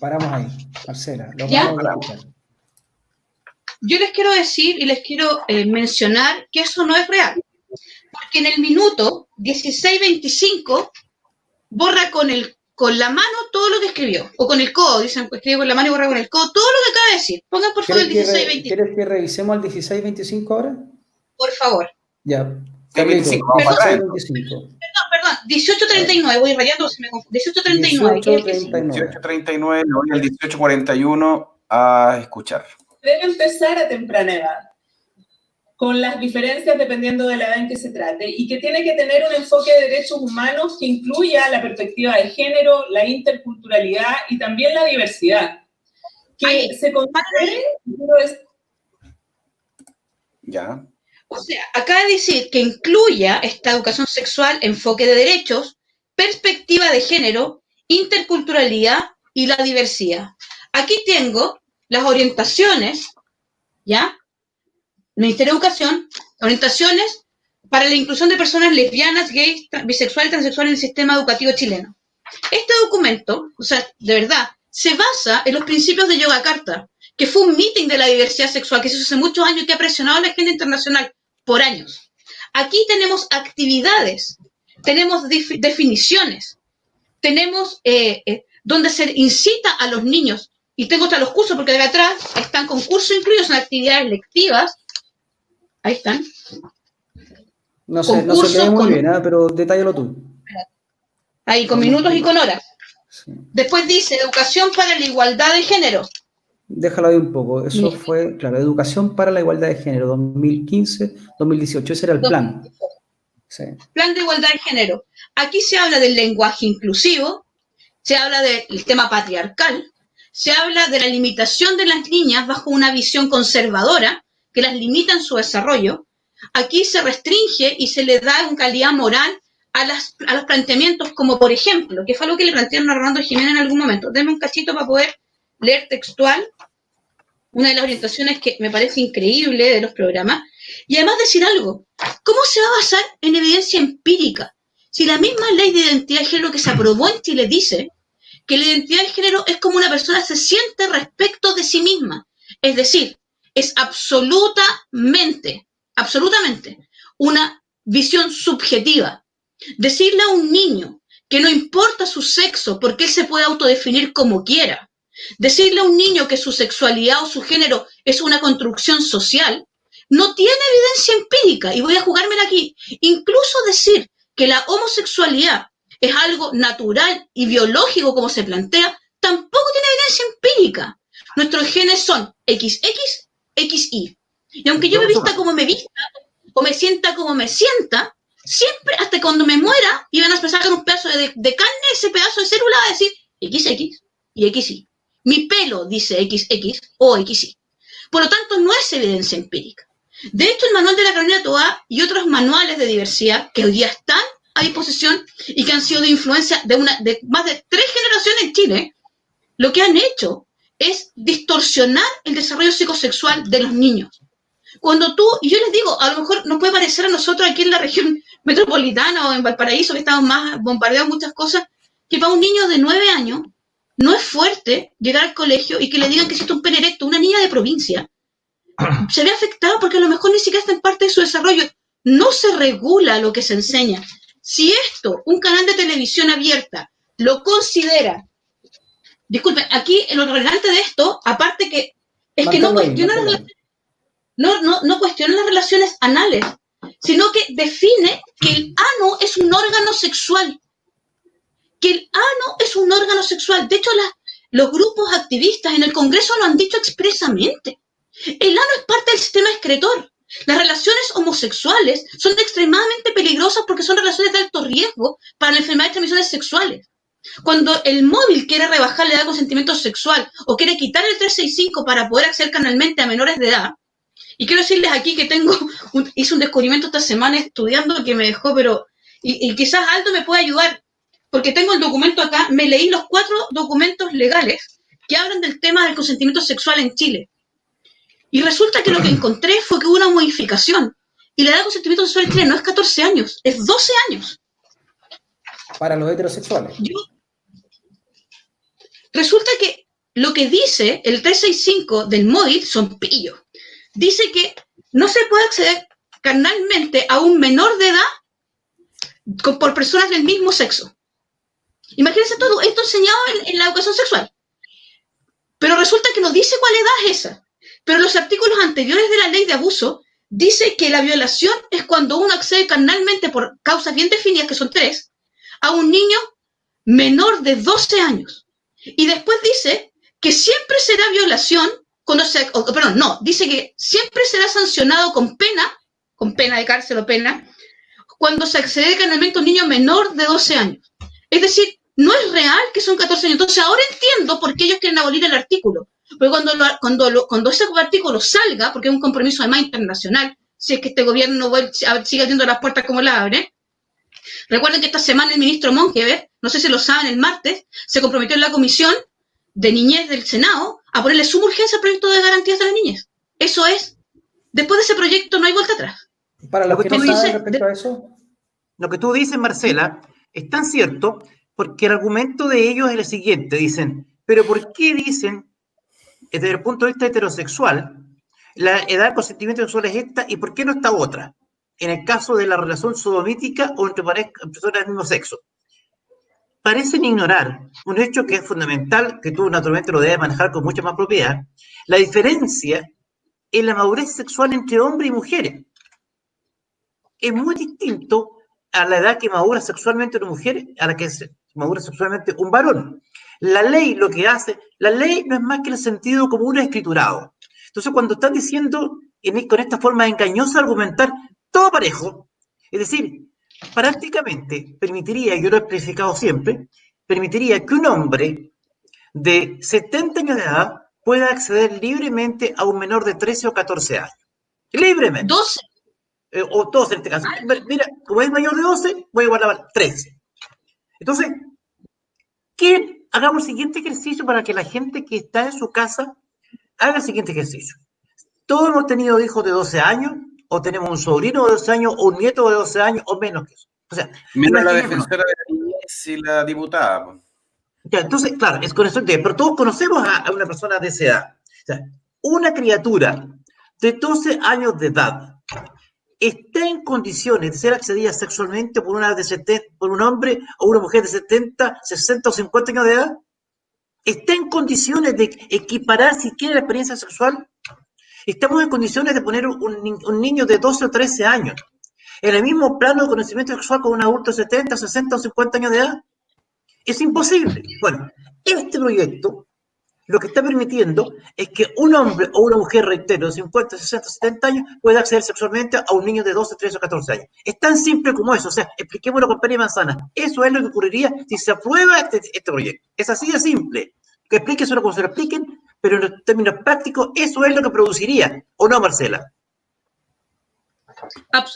Paramos ahí, Marcela. Lo ¿Ya? vamos a escuchar. Yo les quiero decir y les quiero mencionar que eso no es real. Porque en el minuto 16:25 borra con la mano todo lo que escribió. O con el codo, dicen, escribe con la mano y borra con el codo todo lo que acaba de decir. Pongan por favor el 16:25. ¿Quieres que revisemos el 16:25 ahora? Por favor. Ya. Carlito, Carlito, vamos atrás. 16:25. Perdón, 18:39, voy rayando, se me confunde. 18:39. ¿qué es que sí? 18:39, me voy al 18:41 a escuchar. Debe empezar a temprana edad, con las diferencias dependiendo de la edad en que se trate, y que tiene que tener un enfoque de derechos humanos que incluya la perspectiva de género, la interculturalidad y también la diversidad. Que se considere... Ya. O sea, acaba de decir que incluya esta educación sexual, enfoque de derechos, perspectiva de género, interculturalidad y la diversidad. Aquí tengo las orientaciones, ¿ya? Ministerio de Educación, orientaciones para la inclusión de personas lesbianas, gays, bisexuales y transexuales en el sistema educativo chileno. Este documento, o sea, de verdad, se basa en los principios de Yogyakarta, que fue un meeting de la diversidad sexual que se hizo hace muchos años y que ha presionado a la agenda internacional por años. Aquí tenemos actividades, tenemos definiciones, tenemos donde se incita a los niños, y tengo hasta los cursos, porque de atrás están con cursos incluidos en actividades lectivas. Ahí están. No se lee muy bien, pero detállalo tú. Ahí, con minutos y con horas. Sí. Después dice, educación para la igualdad de género. Déjalo ahí un poco. Eso fue, claro, Educación para la Igualdad de Género, 2015-2018. Ese era el plan. Sí. Plan de igualdad de género. Aquí se habla del lenguaje inclusivo, se habla del tema patriarcal, se habla de la limitación de las niñas bajo una visión conservadora que las limita en su desarrollo. Aquí se restringe y se le da una calidad moral a los planteamientos, como por ejemplo, que fue algo que le plantearon a Rolando Jiménez en algún momento. Denme un cachito para poder leer textual una de las orientaciones que me parece increíble de los programas. Y además decir algo, ¿cómo se va a basar en evidencia empírica? Si la misma ley de identidad de género que se aprobó en Chile dice que la identidad de género es como una persona se siente respecto de sí misma. Es decir, es absolutamente una visión subjetiva. Decirle a un niño que no importa su sexo porque él se puede autodefinir como quiera, decirle a un niño que su sexualidad o su género es una construcción social, no tiene evidencia empírica, y voy a jugármela aquí. Incluso decir que la homosexualidad es algo natural y biológico como se plantea, tampoco tiene evidencia empírica. Nuestros genes son XX, XY. Y aunque yo me vista como me vista, o me sienta como me sienta, siempre, hasta cuando me muera, iban a sacar un pedazo de carne, ese pedazo de célula va a decir XX y XY. Mi pelo dice XX o XY. Por lo tanto, no es evidencia empírica. De hecho, el manual de la Carolina Toá y otros manuales de diversidad que hoy día están a disposición y que han sido de influencia de más de 3 generaciones en Chile, lo que han hecho es distorsionar el desarrollo psicosexual de los niños. Cuando tú, y yo les digo, a lo mejor nos puede parecer a nosotros aquí en la región metropolitana o en Valparaíso, que estamos más bombardeados muchas cosas, que para un niño de 9 años no es fuerte llegar al colegio y que le digan que existe un pene erecto. Una niña de provincia se ve afectada porque a lo mejor ni siquiera está en parte de su desarrollo. No se regula lo que se enseña. Si esto, un canal de televisión abierta, lo considera, disculpen, aquí lo relevante de esto, aparte que es que no cuestiona las relaciones anales, sino que define que el ano es un órgano sexual. Que el ano es un órgano sexual. De hecho, los grupos activistas en el Congreso lo han dicho expresamente. El ano es parte del sistema excretor. Las relaciones homosexuales son extremadamente peligrosas porque son relaciones de alto riesgo para la enfermedad de transmisiones sexuales. Cuando el móvil quiere rebajar la edad de consentimiento sexual o quiere quitar el 365 para poder acceder canalmente a menores de edad, y quiero decirles aquí que hice un descubrimiento esta semana estudiando que me dejó, y quizás Aldo me puede ayudar, porque tengo el documento acá, me leí los 4 documentos legales que hablan del tema del consentimiento sexual en Chile. Y resulta que lo que encontré fue que hubo una modificación. Y la edad de consentimiento sexual en Chile no es 14 años, es 12 años. Para los heterosexuales. Resulta que lo que dice el 365 del móvil son pillos. Dice que no se puede acceder carnalmente a un menor de edad por personas del mismo sexo. Imagínense todo esto enseñado en la educación sexual. Pero resulta que no dice cuál edad es esa. Pero los artículos anteriores de la ley de abuso dice que la violación es cuando uno accede carnalmente por causas bien definidas, que son 3, a un niño menor de 12 años. Y después dice que siempre será violación cuando dice que siempre será sancionado con pena de cárcel o pena, cuando se accede carnalmente a un niño menor de 12 años. Es decir, no es real que son 14 años. Entonces ahora entiendo por qué ellos quieren abolir el artículo. Porque cuando ese artículo salga, porque es un compromiso además internacional, si es que este gobierno sigue abriendo las puertas como las abre. Recuerden que esta semana el ministro Monkever, no sé si lo saben, el martes, se comprometió en la Comisión de Niñez del Senado a ponerle suma urgencia al proyecto de garantías de la niñez. Eso es, después de ese proyecto no hay vuelta atrás. Para los que no saben respecto a eso. Lo que tú dices, Marcela, es tan cierto porque el argumento de ellos es el siguiente. Dicen, pero ¿por qué dicen, desde el punto de vista heterosexual, la edad de consentimiento sexual es esta y por qué no está otra? En el caso de la relación sodomítica o entre personas del mismo sexo. Parecen ignorar un hecho que es fundamental, que tú naturalmente lo debes manejar con mucha más propiedad, la diferencia en la madurez sexual entre hombres y mujeres. Es muy distinto a la edad que madura sexualmente una mujer a la que madura sexualmente un varón. La ley lo que hace, la ley no es más que el sentido común escriturado. Entonces, cuando están diciendo con esta forma engañosa de argumentar todo parejo, es decir, prácticamente permitiría, yo lo he especificado siempre, permitiría que un hombre de 70 años de edad pueda acceder libremente a un menor de 13 o 14 años. Libremente. 12. O 12 en este caso. Mira, como es mayor de 12, voy a guardar 13. Entonces, hagamos el siguiente ejercicio para que la gente que está en su casa haga el siguiente ejercicio. Todos hemos tenido hijos de 12 años, o tenemos un sobrino de 12 años, o un nieto de 12 años, o menos que eso. O sea, menos la defensora de la niñez y la diputada. Ya, entonces, claro, es con eso, pero todos conocemos a una persona de esa edad. O sea, una criatura de 12 años de edad está en condiciones de ser accedida sexualmente por por un hombre o una mujer de 70, 60 o 50 años de edad. ¿Está en condiciones de equiparar siquiera la experiencia sexual? Estamos en condiciones de poner un niño de 12 o 13 años en el mismo plano de conocimiento sexual con un adulto de 70, 60 o 50 años de edad. Es imposible. Bueno, este proyecto lo que está permitiendo es que un hombre o una mujer, reitero, de 50, 60, 70 años pueda acceder sexualmente a un niño de 12, 13 o 14 años. Es tan simple como eso. O sea, expliquémoslo con pera y manzana. Eso es lo que ocurriría si se aprueba este proyecto. Es así de simple. Que explique eso como se lo expliquen, pero en términos prácticos, eso es lo que produciría. ¿O no, Marcela?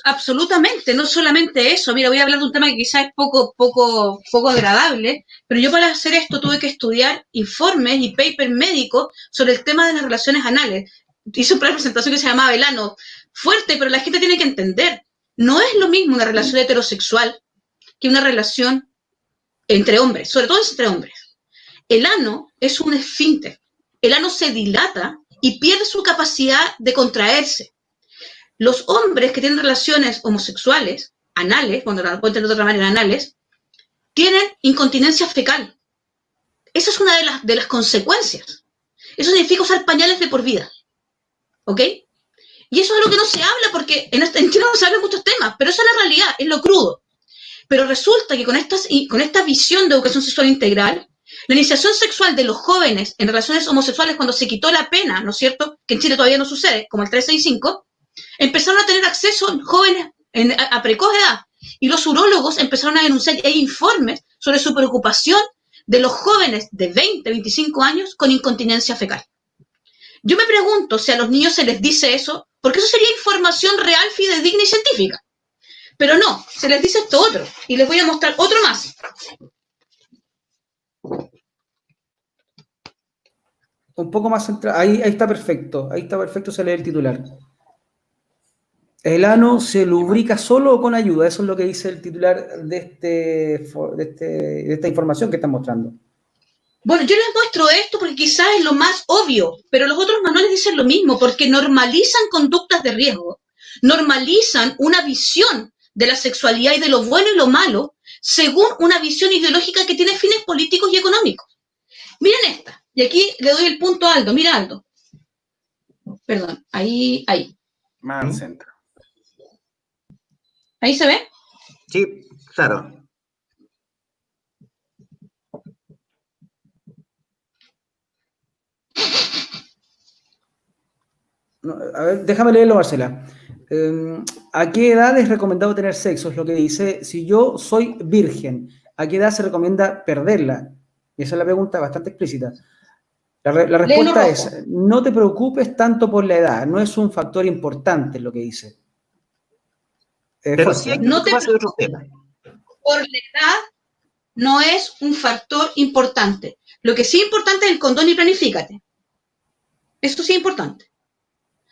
Absolutamente, no solamente eso. Mira, voy a hablar de un tema que quizás es poco agradable, pero yo para hacer esto tuve que estudiar informes y papers médicos sobre el tema de las relaciones anales. Hice una presentación que se llamaba El ano. Fuerte, pero la gente tiene que entender. No es lo mismo una relación heterosexual que una relación entre hombres, sobre todo entre hombres. El ano es un esfínter. El ano se dilata y pierde su capacidad de contraerse. Los hombres que tienen relaciones homosexuales, anales, cuando la pueden tener de otra manera, anales, tienen incontinencia fecal. Esa es una de las consecuencias. Eso significa usar pañales de por vida. ¿Ok? Y eso es lo que no se habla, porque en Chile no se habla de muchos temas, pero eso es la realidad, es lo crudo. Pero resulta que con esta visión de educación sexual integral, la iniciación sexual de los jóvenes en relaciones homosexuales, cuando se quitó la pena, ¿no es cierto?, que en Chile todavía no sucede, como el 365, empezaron a tener acceso jóvenes a precoz edad. Y los urólogos empezaron a denunciar, y hay informes sobre su preocupación de los jóvenes de 20, 25 años con incontinencia fecal. Yo me pregunto si a los niños se les dice eso, porque eso sería información real, fidedigna y científica. Pero no, se les dice esto otro. Y les voy a mostrar otro más. Un poco más centrado. Ahí está perfecto. Ahí está perfecto, se lee el titular. ¿El ano se lubrica solo o con ayuda? Eso es lo que dice el titular de esta información que están mostrando. Bueno, yo les muestro esto porque quizás es lo más obvio, pero los otros manuales dicen lo mismo, porque normalizan conductas de riesgo, normalizan una visión de la sexualidad y de lo bueno y lo malo, según una visión ideológica que tiene fines políticos y económicos. Miren esta, y aquí le doy el punto a Aldo. Mira, Aldo. Perdón, ahí. Más al centro. ¿Ahí se ve? Sí, claro. No, a ver, déjame leerlo, Marcela. ¿A qué edad es recomendado tener sexo? Es lo que dice. Si yo soy virgen, ¿a qué edad se recomienda perderla? Y esa es la pregunta bastante explícita. La respuesta es, no te preocupes tanto por la edad, no es un factor importante lo que dice. Pero sí hay que preocuparse de otros temas. Por la edad no es un factor importante. Lo que sí es importante es el condón y planifícate. Eso sí es importante.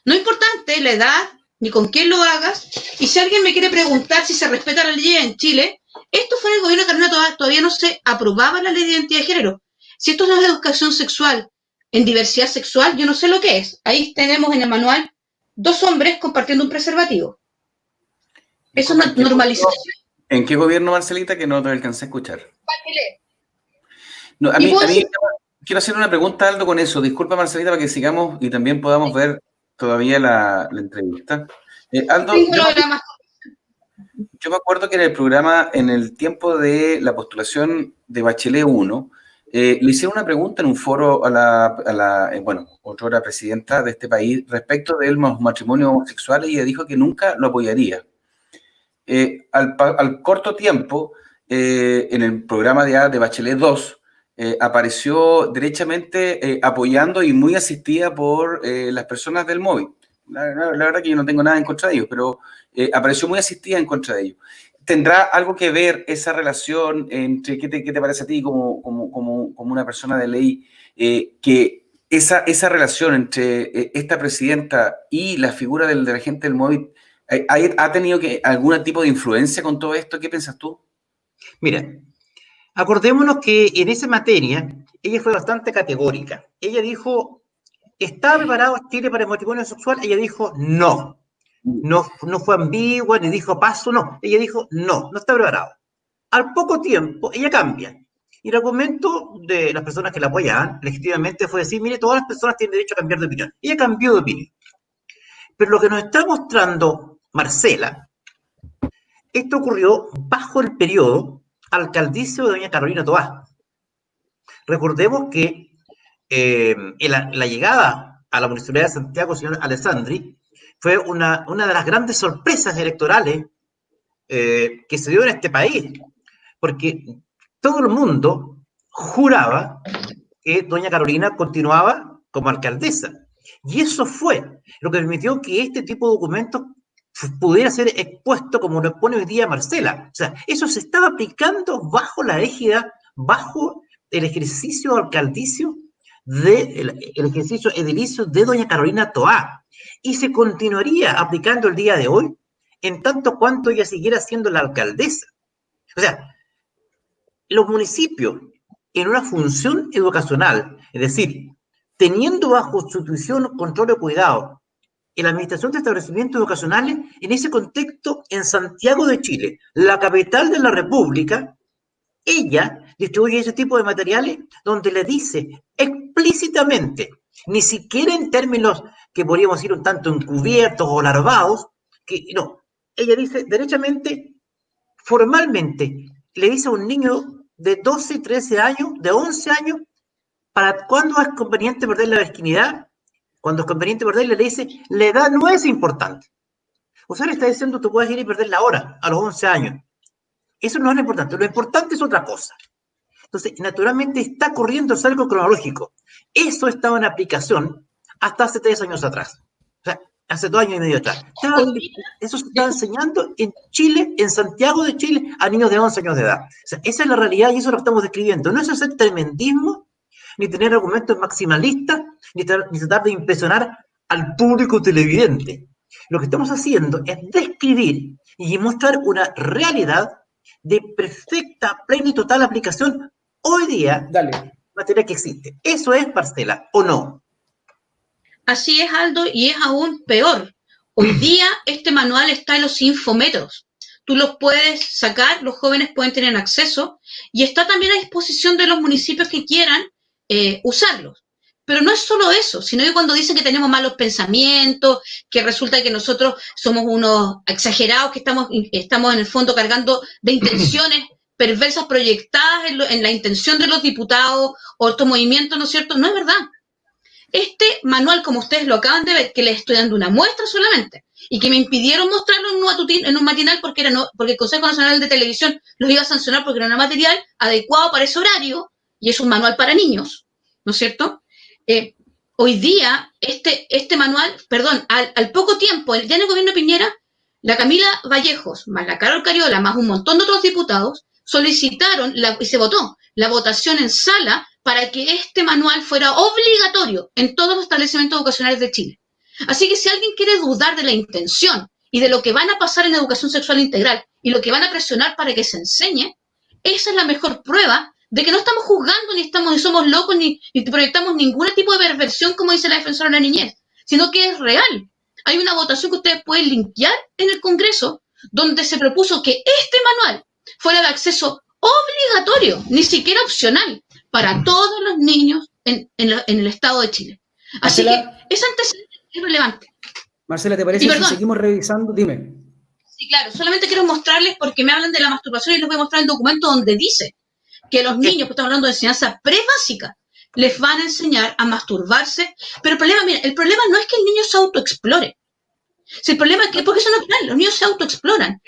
No es importante la edad, ni con quién lo hagas. Y si alguien me quiere preguntar si se respeta la ley en Chile, esto fue en el gobierno de Carolina, todavía no se aprobaba la ley de identidad de género. Si esto no es educación sexual en diversidad sexual, yo no sé lo que es. Ahí tenemos en el manual 2 hombres compartiendo un preservativo. Eso es una normalización. ¿En qué gobierno, Marcelita, que no te alcancé a escuchar? Bachelet. No, a mí quiero hacer una pregunta, Aldo, con eso. Disculpa, Marcelita, para que sigamos y también podamos ver todavía la entrevista. Aldo, yo me acuerdo que en el programa, en el tiempo de la postulación de Bachelet 1, le hicieron una pregunta en un foro a la otrora presidenta de este país respecto de los matrimonios homosexuales, y ella dijo que nunca lo apoyaría. Al corto tiempo, en el programa de Bachelet 2, apareció derechamente apoyando y muy asistida por las personas del móvil. La verdad que yo no tengo nada en contra de ellos, pero apareció muy asistida en contra de ellos. ¿Tendrá algo que ver esa relación entre, qué te parece a ti como una persona de ley, que esa relación entre esta presidenta y la figura de la gente del móvil ha tenido algún tipo de influencia con todo esto? ¿Qué piensas tú? Mira, acordémonos que en esa materia ella fue bastante categórica. Ella dijo, ¿está preparado Chile para el matrimonio sexual? Ella dijo, no. No fue ambigua, ni dijo paso, no. Ella dijo, no está preparado. Al poco tiempo, ella cambia. Y el argumento de las personas que la apoyaban, legítimamente, fue decir, mire, todas las personas tienen derecho a cambiar de opinión. Ella cambió de opinión. Pero lo que nos está mostrando Marcela, esto ocurrió bajo el periodo alcaldicio de doña Carolina Toá. Recordemos que la llegada a la Municipalidad de Santiago, señor Alessandri, fue una de las grandes sorpresas electorales que se dio en este país, porque todo el mundo juraba que doña Carolina continuaba como alcaldesa. Y eso fue lo que permitió que este tipo de documentos pudiera ser expuesto como lo expone hoy día Marcela. O sea, eso se estaba aplicando bajo la égida, bajo el ejercicio alcaldicio, el ejercicio edilicio de doña Carolina Toá. Y se continuaría aplicando el día de hoy, en tanto cuanto ella siguiera siendo la alcaldesa. O sea, los municipios en una función educacional, es decir, teniendo bajo su tuición, control y cuidado en la administración de establecimientos educacionales, en ese contexto, en Santiago de Chile, la capital de la República, ella distribuye ese tipo de materiales donde le dice explícitamente, ni siquiera en términos que podríamos ir un tanto encubiertos o larvados, que no. Ella dice, derechamente, formalmente, le dice a un niño de 12, 13 años, de 11 años, para cuándo es conveniente perder la virginidad, cuando es conveniente perderla, le dice, la edad no es importante. O sea, le está diciendo, tú puedes ir y perderla ahora, a los 11 años. Eso no es lo importante es otra cosa. Entonces, naturalmente está corriendo el salto cronológico. Eso estaba en aplicación hasta hace 3 años atrás. O sea, hace 2 años y medio atrás. Eso se está enseñando en Chile, en Santiago de Chile, a niños de 11 años de edad. O sea, esa es la realidad y eso lo estamos describiendo. No es hacer tremendismo, ni tener argumentos maximalistas, ni tratar de impresionar al público televidente. Lo que estamos haciendo es describir y mostrar una realidad de perfecta, plena y total aplicación hoy día, Dale. materia que existe. Eso es, Marcela, ¿o no? Así es, Aldo, y es aún peor. Hoy día este manual está en los infometros. Tú los puedes sacar, los jóvenes pueden tener acceso y está también a disposición de los municipios que quieran usarlos. Pero no es solo eso, sino que cuando dicen que tenemos malos pensamientos, que resulta que nosotros somos unos exagerados, que estamos en el fondo cargando de intenciones perversas proyectadas en la intención de los diputados o estos movimientos, ¿no es cierto? No es verdad. Este manual, como ustedes lo acaban de ver, que les estoy dando una muestra solamente, y que me impidieron mostrarlo en un matinal porque el Consejo Nacional de Televisión los iba a sancionar porque era un material adecuado para ese horario, y es un manual para niños, ¿no es cierto? Hoy día, este manual, perdón, al poco tiempo, ya en el gobierno de Piñera, la Camila Vallejos, más la Carol Cariola, más un montón de otros diputados, solicitaron, y se votó, la votación en sala para que este manual fuera obligatorio en todos los establecimientos educacionales de Chile. Así que si alguien quiere dudar de la intención y de lo que van a pasar en educación sexual integral y lo que van a presionar para que se enseñe, esa es la mejor prueba de que no estamos juzgando ni somos locos ni proyectamos ningún tipo de perversión como dice la defensora de la niñez, sino que es real. Hay una votación que ustedes pueden linkear en el Congreso donde se propuso que este manual fuera de acceso obligatorio, ni siquiera opcional, para todos los niños en el Estado de Chile. Así Marcela, que ese antecedente es relevante. Marcela, ¿te parece si seguimos revisando? Dime. Sí, claro, solamente quiero mostrarles porque me hablan de la masturbación y les voy a mostrar el documento donde dice que los niños, que estamos hablando de enseñanza prebásica, les van a enseñar a masturbarse, pero el problema no es que el niño se autoexplore. Si el problema es que, porque eso no es real, los niños se autoexploran.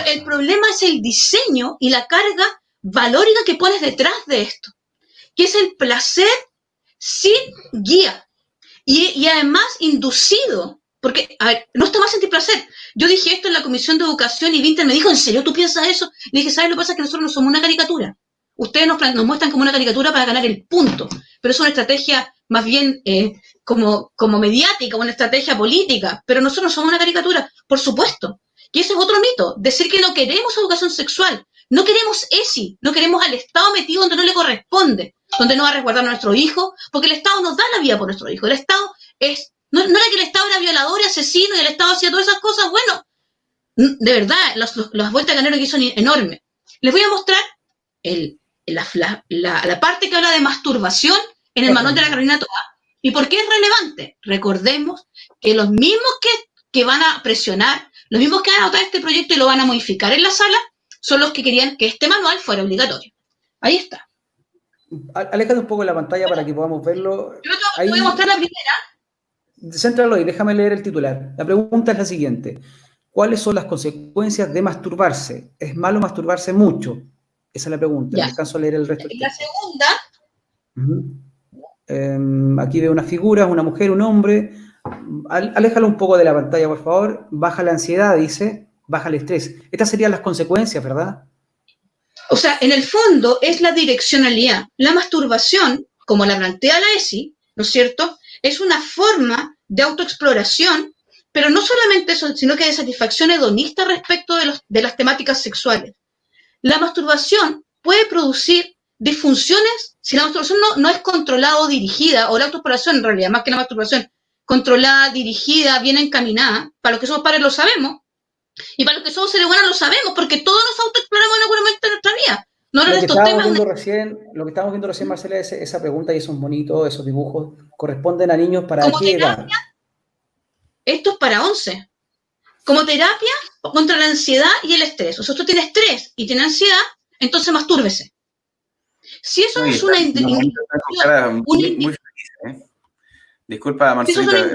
El problema es el diseño y la carga valórica que pones detrás de esto, que es el placer sin guía y además inducido, porque, a ver, no está más sentir placer. Yo dije esto en la Comisión de Educación y Vinter me dijo, ¿en serio tú piensas eso? Le dije, ¿sabes? Lo que pasa es que nosotros no somos una caricatura. Ustedes nos muestran como una caricatura para ganar el punto, pero es una estrategia más bien como mediática, una estrategia política, pero nosotros no somos una caricatura, por supuesto. Y ese es otro mito, decir que no queremos educación sexual, no queremos ESI, no queremos al Estado metido donde no le corresponde, donde no va a resguardar a nuestro hijo, porque el Estado nos da la vida por nuestro hijo. El Estado no era que el Estado era violador y asesino y el Estado hacía todas esas cosas, bueno, de verdad, las vueltas de ganero que son enormes. Les voy a mostrar la parte que habla de masturbación en el manual de la Carolina Toá. ¿Y por qué es relevante? Recordemos que los mismos que van a presionar, los mismos que van a votar este proyecto y lo van a modificar en la sala, son los que querían que este manual fuera obligatorio. Ahí está. Aléjate un poco de la pantalla para que podamos verlo. Yo te voy a mostrar la primera. Céntralo ahí, déjame leer el titular. La pregunta es la siguiente. ¿Cuáles son las consecuencias de masturbarse? ¿Es malo masturbarse mucho? Esa es la pregunta. Ya. Alcanzo a leer el resto. La segunda. Aquí veo unas figuras, una mujer, un hombre. Aléjalo un poco de la pantalla, por favor. Baja la ansiedad, dice. Baja el estrés. Estas serían las consecuencias, ¿verdad? O sea, en el fondo es la direccionalidad. La masturbación, como la plantea la ESI, ¿no es cierto?, es una forma de autoexploración, pero no solamente eso, sino que de satisfacción hedonista respecto de las temáticas sexuales. La masturbación puede producir disfunciones si la masturbación no es controlada o dirigida, o la autoexploración en realidad, más que la masturbación, controlada, dirigida, bien encaminada. Para los que somos padres lo sabemos, y para los que somos seres humanos lo sabemos, porque todos nos autoexploramos en algún momento de nuestra vida. No lo que estábamos viendo recién, Marcela, esa pregunta y esos monitos, esos dibujos, ¿corresponden a niños para qué edad? esto es para 11. Como terapia contra la ansiedad y el estrés. O sea, usted tiene estrés y tiene ansiedad, entonces mastúrbese. Si eso no es una... Muy felices, ¿eh? Disculpa, Marcelita.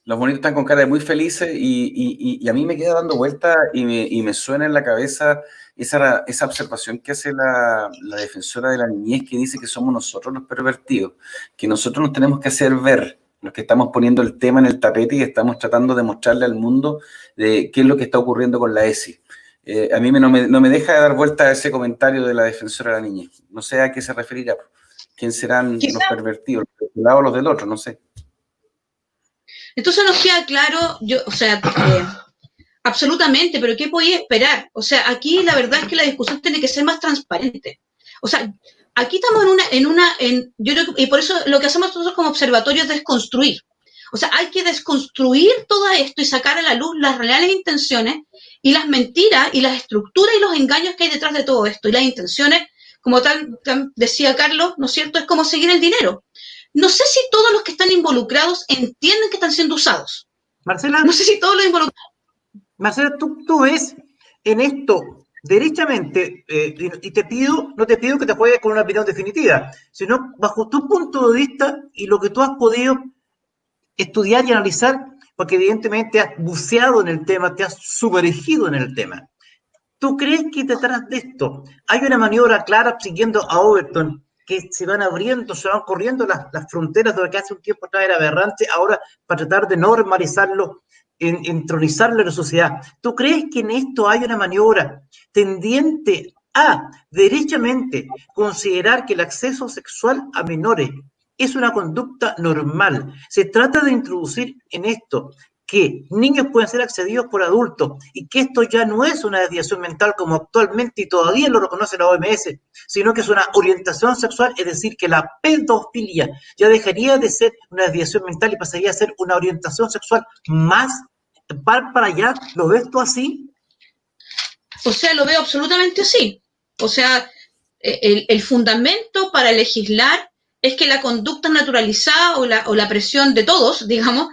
Los monitos están con cara de muy felices y a mí me queda dando vuelta y me suena en la cabeza esa observación que hace la defensora de la niñez, que dice que somos nosotros los pervertidos, que nosotros nos tenemos que hacer ver, los que estamos poniendo el tema en el tapete y estamos tratando de mostrarle al mundo de qué es lo que está ocurriendo con la ESI. A mí no me deja de dar vuelta a ese comentario de la defensora de la niñez. No sé a qué se referirá. ¿Quién serán los pervertidos? ¿Los de un lado o los del otro? No sé. Entonces nos queda claro, absolutamente, pero ¿qué podía esperar? O sea, aquí la verdad es que la discusión tiene que ser más transparente. O sea, aquí estamos yo creo, y por eso lo que hacemos nosotros como observatorio es desconstruir. O sea, hay que desconstruir todo esto y sacar a la luz las reales intenciones y las mentiras y las estructuras y los engaños que hay detrás de todo esto. Y las intenciones, como tal decía Carlos, ¿no es cierto?, es como seguir el dinero. No sé si todos los que están involucrados entienden que están siendo usados. Marcela. No sé si todos los involucrados. Marcela, tú ves en esto derechamente, y no te pido que te juegues con una opinión definitiva, sino bajo tu punto de vista y lo que tú has podido estudiar y analizar, porque evidentemente has buceado en el tema, te has sumergido en el tema. ¿Tú crees que detrás de esto hay una maniobra clara siguiendo a Overton, que se van abriendo, se van corriendo las fronteras de lo que hace un tiempo atrás era aberrante, ahora para tratar de normalizarlo, entronizarlo en la sociedad? ¿Tú crees que en esto hay una maniobra tendiente a derechamente considerar que el acceso sexual a menores es una conducta normal? Se trata de introducir en esto que niños pueden ser accedidos por adultos y que esto ya no es una desviación mental como actualmente y todavía lo reconoce la OMS, sino que es una orientación sexual, es decir, que la pedofilia ya dejaría de ser una desviación mental y pasaría a ser una orientación sexual más para allá. ¿Lo ves tú así? O sea, lo veo absolutamente así. O sea, el fundamento para legislar es que la conducta naturalizada o la presión de todos, digamos,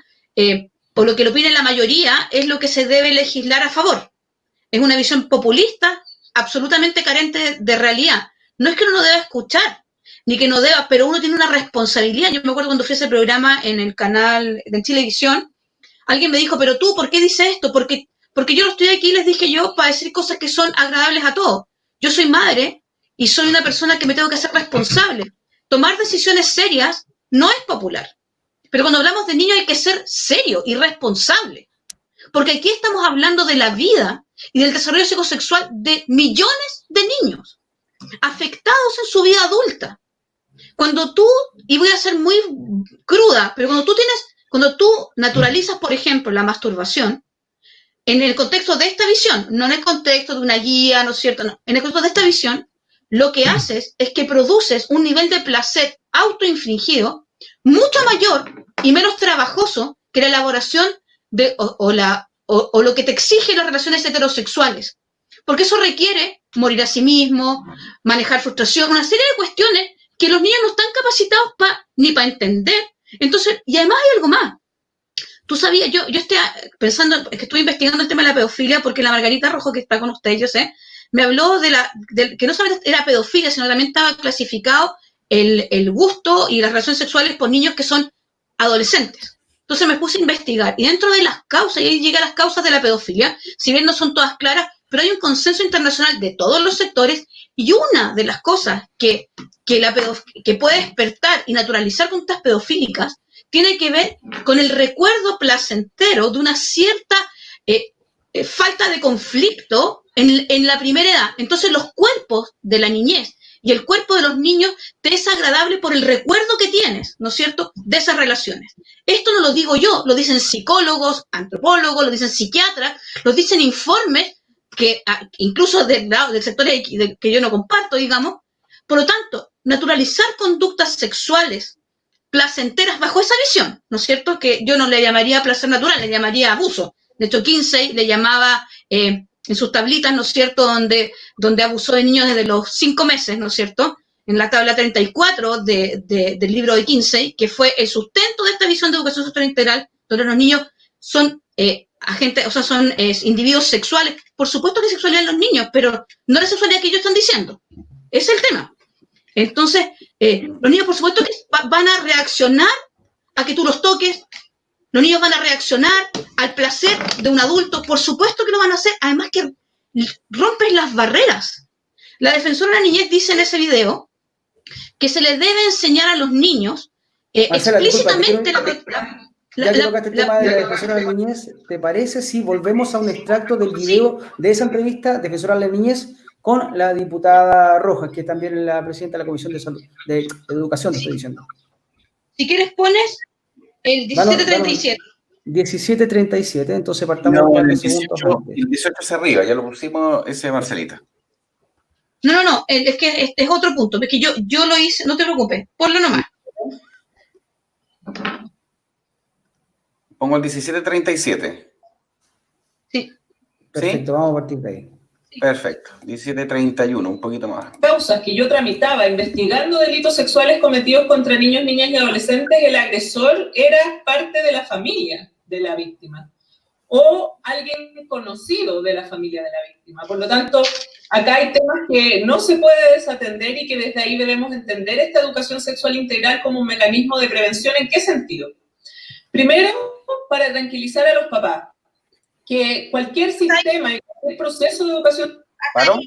o lo que lo opine la mayoría, es lo que se debe legislar a favor. Es una visión populista, absolutamente carente de realidad. No es que uno no deba escuchar, ni que no deba, pero uno tiene una responsabilidad. Yo me acuerdo cuando fui a ese programa en el canal de Chilevisión, alguien me dijo, pero tú, ¿por qué dices esto? Porque yo no estoy aquí, les dije yo, para decir cosas que son agradables a todos. Yo soy madre y soy una persona que me tengo que hacer responsable. Tomar decisiones serias no es popular. Pero cuando hablamos de niños hay que ser serio y responsable. Porque aquí estamos hablando de la vida y del desarrollo psicosexual de millones de niños afectados en su vida adulta. Cuando tú, y voy a ser muy cruda, pero cuando tú naturalizas, por ejemplo, la masturbación, en el contexto de esta visión, no en el contexto de una guía, ¿no es cierto? No, en el contexto de esta visión, lo que haces es que produces un nivel de placer autoinfligido mucho mayor y menos trabajoso que la elaboración de, o lo que te exigen las relaciones heterosexuales. Porque eso requiere morir a sí mismo, manejar frustración, una serie de cuestiones que los niños no están capacitados ni para entender. Entonces, y además hay algo más. Tú sabías, yo estoy pensando, es que estuve investigando el tema de la pedofilia porque la Margarita Rojo, que está con ustedes, yo sé, me habló de que no solamente era pedofilia, sino también estaba clasificado el gusto y las relaciones sexuales por niños que son adolescentes. Entonces me puse a investigar y dentro de las causas, y ahí llegué a las causas de la pedofilia, si bien no son todas claras, pero hay un consenso internacional de todos los sectores y una de las cosas que puede despertar y naturalizar conductas pedofílicas tiene que ver con el recuerdo placentero de una cierta falta de conflicto en la primera edad. Entonces los cuerpos de la niñez y el cuerpo de los niños te es agradable por el recuerdo que tienes, ¿no es cierto?, de esas relaciones. Esto no lo digo yo, lo dicen psicólogos, antropólogos, lo dicen psiquiatras, lo dicen informes que incluso del sector que yo no comparto, digamos. Por lo tanto, naturalizar conductas sexuales placenteras bajo esa visión, ¿no es cierto?, que yo no le llamaría placer natural, le llamaría abuso. De hecho, Kinsey le llamaba en sus tablitas, ¿no es cierto?, donde abusó de niños desde los 5 meses, ¿no es cierto?, en la tabla 34 del libro de Kinsey, que fue el sustento de esta visión de educación sexual integral, donde los niños son agentes, o sea, son individuos sexuales. Por supuesto que hay sexualidad en los niños, pero no la sexualidad que ellos están diciendo. Ese es el tema. Entonces, los niños, por supuesto que van a reaccionar a que tú los toques. Los niños van a reaccionar al placer de un adulto. Por supuesto que lo van a hacer. Además que rompes las barreras. La defensora de la niñez dice en ese video que se les debe enseñar a los niños Marcela, explícitamente ya que tocaste el tema de la defensora de la niñez, ¿te parece si volvemos a un extracto del video de esa entrevista, defensora de la niñez, con la diputada Rojas, que es también la presidenta de la Comisión de Salud, de Educación, te estoy diciendo? Si quieres pones el 1737. 1737, entonces partamos No, con el el segundo. 18 hacia arriba, ya lo pusimos ese, Marcelita. No, es que este es otro punto, porque yo lo hice, no te preocupes, ponlo nomás. Pongo el 1737. Sí. Perfecto, ¿Sí? vamos a partir de ahí. Perfecto. 1731, un poquito más. Causas que yo tramitaba investigando delitos sexuales cometidos contra niños, niñas y adolescentes, el agresor era parte de la familia de la víctima o alguien conocido de la familia de la víctima. Por lo tanto, acá hay temas que no se puede desatender y que desde ahí debemos entender esta educación sexual integral como un mecanismo de prevención. ¿En qué sentido? Primero, para tranquilizar a los papás, que cualquier sistema y cualquier proceso de educación... ¿Paro?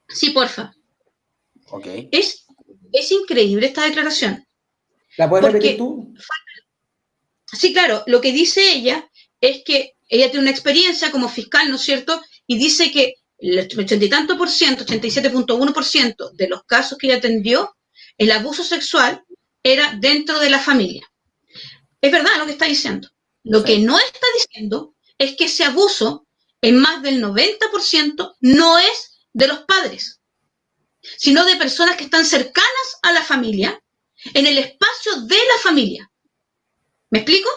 Sí, porfa. Ok. Es increíble esta declaración. ¿La puedes Porque- repetir tú? Sí, claro, lo que dice ella es que ella tiene una experiencia como fiscal, ¿no es cierto? Y dice que el 80 y tanto por ciento, 87.1% de los casos que ella atendió, el abuso sexual era dentro de la familia. Es verdad lo que está diciendo. Lo que no está diciendo es que ese abuso, en más del 90%, no es de los padres, sino de personas que están cercanas a la familia, en el espacio de la familia. ¿Me explico?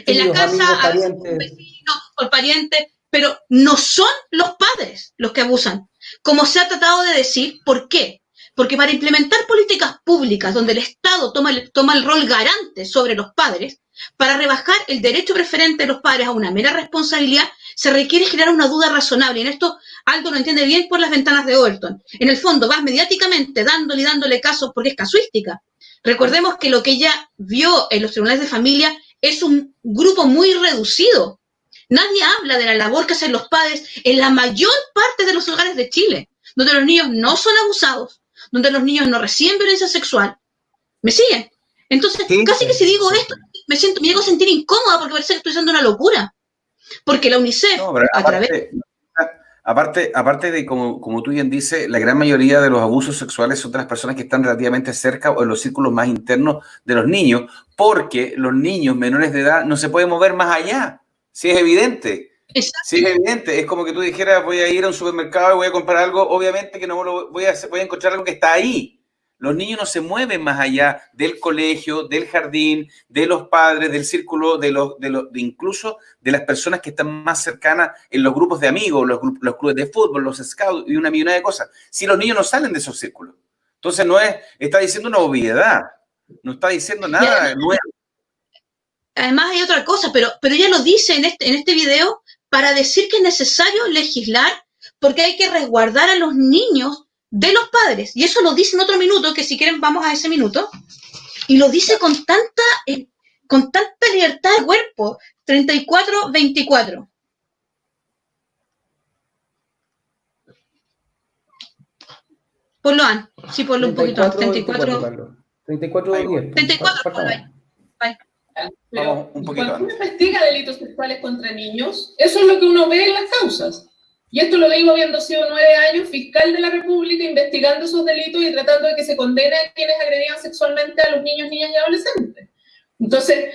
En la Tíos, casa, amigos, a veces parientes. un vecino o pariente, pero no son los padres los que abusan, como se ha tratado de decir. ¿Por qué? Porque para implementar políticas públicas donde el Estado toma el rol garante sobre los padres, para rebajar el derecho preferente de los padres a una mera responsabilidad, se requiere generar una duda razonable. Y en esto Aldo lo entiende bien por las ventanas de Overton. En el fondo vas mediáticamente dándole casos porque es casuística. Recordemos que lo que ella vio en los tribunales de familia es un grupo muy reducido. Nadie habla de la labor que hacen los padres en la mayor parte de los hogares de Chile, donde los niños no son abusados, donde los niños no reciben violencia sexual. ¿Me siguen? Entonces, Sí. casi que si digo esto, me llego a sentir incómoda porque parece que estoy haciendo una locura. Porque la UNICEF, No, pero a través... aparte de, como tú bien dices, la gran mayoría de los abusos sexuales son de las personas que están relativamente cerca o en los círculos más internos de los niños, porque los niños menores de edad no se pueden mover más allá. Sí, es evidente. Exacto. Sí, es evidente. Es como que tú dijeras, voy a ir a un supermercado y voy a comprar algo. Obviamente que no voy a encontrar algo que está ahí. Los niños no se mueven más allá del colegio, del jardín, de los padres, del círculo, de incluso de las personas que están más cercanas en los grupos de amigos, los clubes de fútbol, los scouts y una millonada de cosas. Si los niños no salen de esos círculos. Entonces está diciendo una obviedad. No está diciendo nada nuevo. Además hay otra cosa, pero ella lo dice en este video para decir que es necesario legislar porque hay que resguardar a los niños de los padres. Y eso lo dice en otro minuto, que si quieren vamos a ese minuto. Y lo dice con tanta libertad de cuerpo. 34-24. Ponlo, An. Sí, ponlo un poquito. 34. 34-10. 34, ponlo ahí. Pero Vamos un poquito cuando uno antes. investiga delitos sexuales contra niños, eso es lo que uno ve en las causas. Y esto lo digo habiendo sido 9 años fiscal de la República, investigando esos delitos y tratando de que se condene a quienes agredían sexualmente a los niños, niñas y adolescentes. Entonces,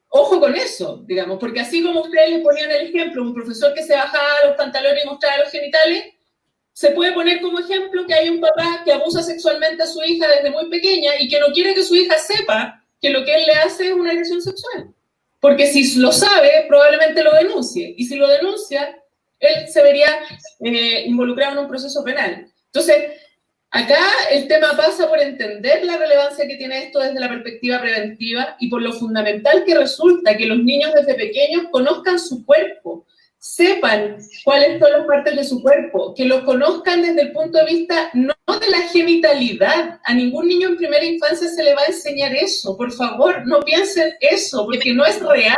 ojo con eso, digamos, porque así como ustedes les ponían el ejemplo, un profesor que se bajaba los pantalones y mostraba los genitales, se puede poner como ejemplo que hay un papá que abusa sexualmente a su hija desde muy pequeña y que no quiere que su hija sepa que lo que él le hace es una agresión sexual. Porque si lo sabe, probablemente lo denuncie. Y si lo denuncia, él se vería involucrado en un proceso penal. Entonces, Acá el tema pasa por entender la relevancia que tiene esto desde la perspectiva preventiva y por lo fundamental que resulta que los niños desde pequeños conozcan su cuerpo, sepan cuáles son las partes de su cuerpo, que lo conozcan desde el punto de vista no de la genitalidad. A ningún niño en primera infancia se le va a enseñar eso. Por favor, no piensen eso, porque no es real.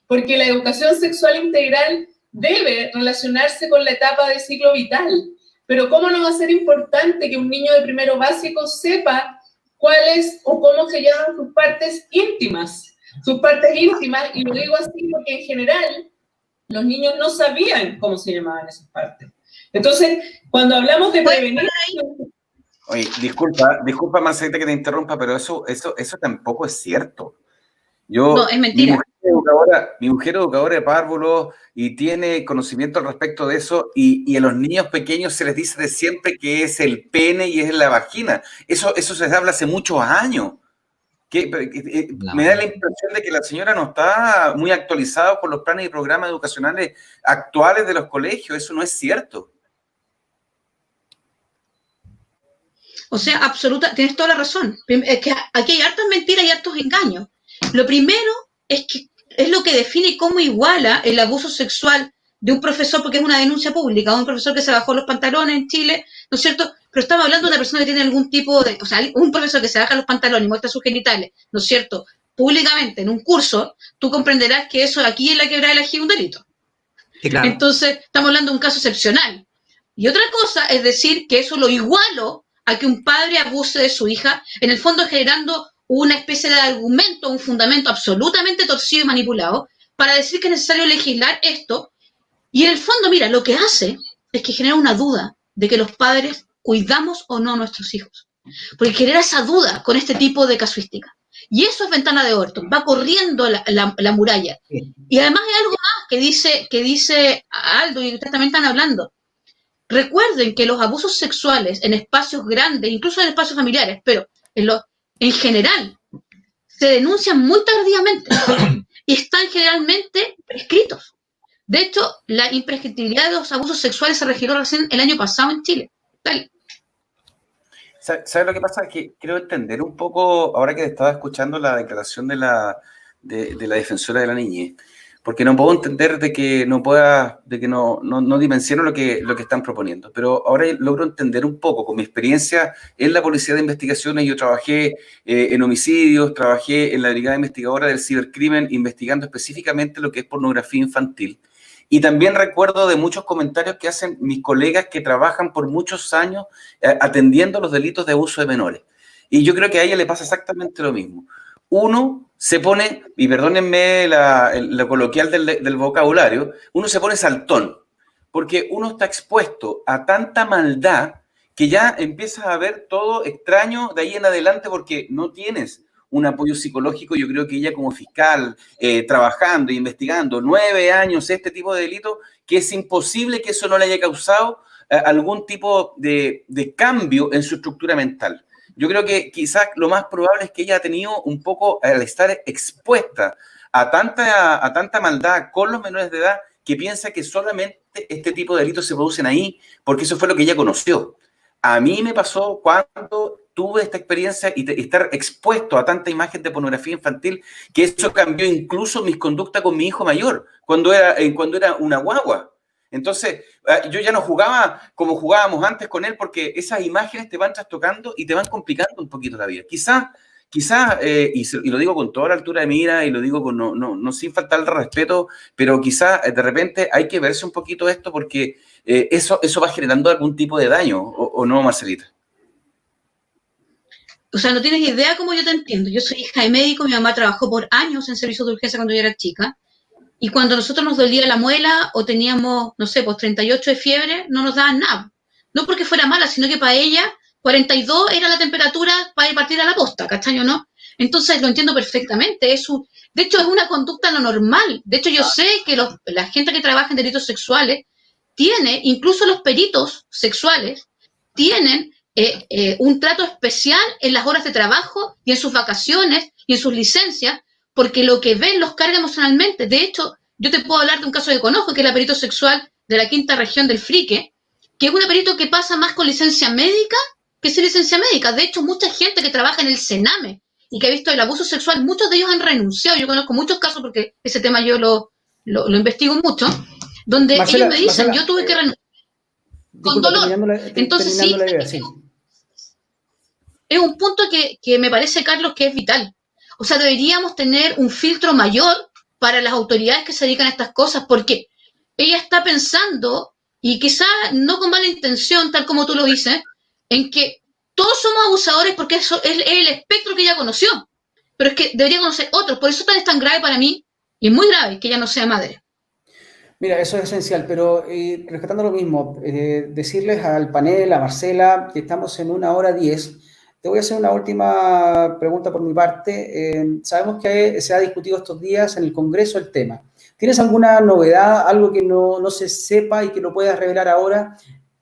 Porque la educación sexual integral debe relacionarse con la etapa de ciclo vital. Pero ¿cómo no va a ser importante que un niño de primero básico sepa cuáles o cómo se llaman sus partes íntimas? Sus partes íntimas, y lo digo así porque en general los niños no sabían cómo se llamaban esas partes. Entonces, cuando hablamos de prevenir... Oye, disculpa Marcelita que te interrumpa, pero eso tampoco es cierto. No, es mentira. Mi mujer es educadora de párvulos y tiene conocimiento al respecto de eso, y a los niños pequeños se les dice de siempre que es el pene y es la vagina. Eso se habla hace muchos años. Me da la impresión de que la señora no está muy actualizada con los planes y programas educacionales actuales de los colegios. Eso no es cierto. O sea, tienes toda la razón. Es que aquí hay hartas mentiras y hartos engaños. Lo primero es que es lo que define cómo iguala el abuso sexual de un profesor, porque es una denuncia pública, un profesor que se bajó los pantalones en Chile, ¿no es cierto? Pero estamos hablando de una persona que tiene algún tipo de, o sea, un profesor que se baja los pantalones y muestra sus genitales, ¿no es cierto? Públicamente, en un curso, tú comprenderás que eso aquí en la Quebrada del Ají es un delito. Sí, claro. Entonces, estamos hablando de un caso excepcional. Y otra cosa es decir que eso lo igualo a que un padre abuse de su hija, en el fondo generando una especie de argumento, un fundamento absolutamente torcido y manipulado para decir que es necesario legislar esto. Y en el fondo, mira, lo que hace es que genera una duda de que los padres cuidamos o no a nuestros hijos. Porque genera esa duda con este tipo de casuística. Y eso es ventana de Overton, va corriendo la muralla. Y además hay algo más que dice Aldo y ustedes también están hablando. Recuerden que los abusos sexuales en espacios grandes, incluso en espacios familiares, pero en general, se denuncian muy tardíamente y están generalmente prescritos. De hecho, la imprescriptibilidad de los abusos sexuales se registró recién el año pasado en Chile. Dale. ¿Sabes lo que pasa? Es que quiero entender un poco, ahora que estaba escuchando la declaración de la defensora de la niñez, porque no puedo entender de que no dimensiono lo que están proponiendo, pero ahora logro entender un poco, con mi experiencia en la Policía de Investigaciones. Yo trabajé en homicidios, trabajé en la Brigada Investigadora del Cibercrimen, investigando específicamente lo que es pornografía infantil, y también recuerdo de muchos comentarios que hacen mis colegas que trabajan por muchos años atendiendo los delitos de abuso de menores, y yo creo que a ella le pasa exactamente lo mismo. Uno se pone, y perdónenme lo coloquial del vocabulario, uno se pone saltón, porque uno está expuesto a tanta maldad que ya empiezas a ver todo extraño de ahí en adelante, porque no tienes un apoyo psicológico. Yo creo que ella como fiscal, trabajando e investigando 9 años este tipo de delitos, que es imposible que eso no le haya causado algún tipo de cambio en su estructura mental. Yo creo que quizás lo más probable es que ella ha tenido un poco, al estar expuesta a tanta maldad con los menores de edad, que piensa que solamente este tipo de delitos se producen ahí, porque eso fue lo que ella conoció. A mí me pasó cuando tuve esta experiencia y estar expuesto a tanta imagen de pornografía infantil, que eso cambió incluso mis conductas con mi hijo mayor, cuando era una guagua. Entonces, yo ya no jugaba como jugábamos antes con él, porque esas imágenes te van trastocando y te van complicando un poquito la vida. Quizás, y lo digo con toda la altura de mira, y lo digo no sin faltarle respeto, pero quizás de repente hay que verse un poquito esto, porque eso va generando algún tipo de daño, ¿o no, Marcelita? O sea, no tienes idea cómo yo te entiendo. Yo soy hija de médico, mi mamá trabajó por años en servicios de urgencia cuando yo era chica. Y cuando a nosotros nos dolía la muela o teníamos, no sé, pues 38 de fiebre, no nos daban nada. No porque fuera mala, sino que para ella 42 era la temperatura para ir partir a la posta, ¿cachai o no? Entonces lo entiendo perfectamente. De hecho, es una conducta no normal. De hecho, yo sé que la gente que trabaja en delitos sexuales incluso los peritos sexuales, tienen un trato especial en las horas de trabajo y en sus vacaciones y en sus licencias, porque lo que ven los carga emocionalmente. De hecho, yo te puedo hablar de un caso que conozco, que es la perito sexual de la 5ª región del Frique, que es una perito que pasa más con licencia médica que es licencia médica. De hecho, mucha gente que trabaja en el Sename y que ha visto el abuso sexual, muchos de ellos han renunciado. Yo conozco muchos casos porque ese tema yo lo investigo mucho, donde Marcela, ellos me dicen, Marcela, yo tuve que renunciar con disculpa, dolor. Entonces sí, terminando la idea, sí. es un punto que me parece, Carlos, que es vital. O sea, deberíamos tener un filtro mayor para las autoridades que se dedican a estas cosas, porque ella está pensando, y quizás no con mala intención, tal como tú lo dices, en que todos somos abusadores porque eso es el espectro que ella conoció. Pero es que debería conocer otros. Por eso es tan grave para mí, y es muy grave que ella no sea madre. Mira, eso es esencial, pero rescatando lo mismo, decirles al panel, a Marcela, que estamos en 1:10. Te voy a hacer una última pregunta por mi parte. Sabemos que se ha discutido estos días en el Congreso el tema. ¿Tienes alguna novedad, algo que no se sepa y que lo puedas revelar ahora?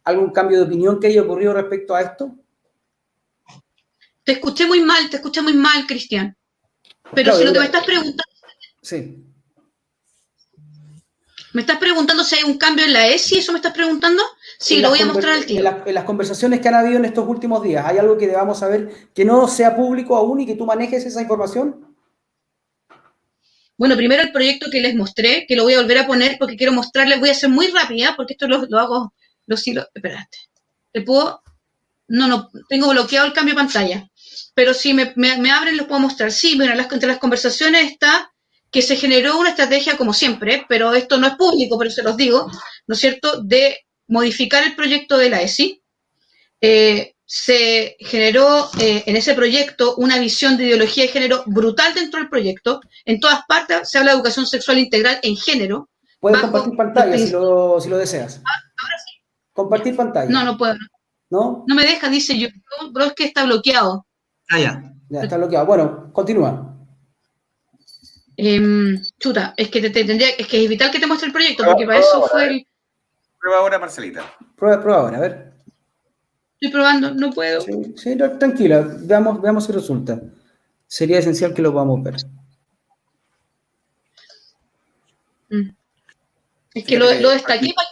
¿Algún cambio de opinión que haya ocurrido respecto a esto? Te escuché muy mal, Cristian. Pero Claudia, si lo que mira, me estás preguntando, sí. ¿me estás preguntando si hay un cambio en la ESI? ¿Eso me estás preguntando? Sí, En lo las voy a mostrar al tiro. en las conversaciones que han habido en estos últimos días, ¿hay algo que debamos saber que no sea público aún y que tú manejes esa información? Bueno, primero el proyecto que les mostré, que lo voy a volver a poner porque quiero mostrarles, voy a ser muy rápida porque esto lo hago, espérate. ¿Te puedo? No, tengo bloqueado el cambio de pantalla. Pero si me abren, los puedo mostrar. Sí, bueno, entre las conversaciones está que se generó una estrategia, como siempre, pero esto no es público, pero se los digo, ¿no es cierto?, de modificar el proyecto de la ESI. Se generó en ese proyecto una visión de ideología de género brutal dentro del proyecto. En todas partes se habla de educación sexual integral en género. Puedes compartir pantalla si lo deseas. Ahora sí. Compartir pantalla. No puedo. ¿No? No me deja, dice yo, bro, es que está bloqueado. Ya. Ya, está bloqueado. Bueno, continúa. Chuta, es que es que es vital que te muestre el proyecto, porque para eso fue el... Prueba ahora, Marcelita. Prueba ahora, a ver. Estoy probando, no puedo. Sí, tranquila, veamos si resulta. Sería esencial que lo podamos ver. Es que lo destaqué para...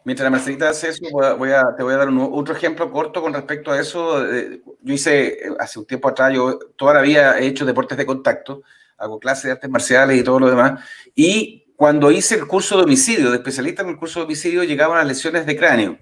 Mientras la Marcelita hace eso, te voy a dar otro ejemplo corto con respecto a eso. Yo hice, hace un tiempo atrás, yo toda la vida he hecho deportes de contacto, hago clases de artes marciales y todo lo demás, y cuando hice el curso de homicidio, de especialista en el curso de homicidio, llegaban las lesiones de cráneo.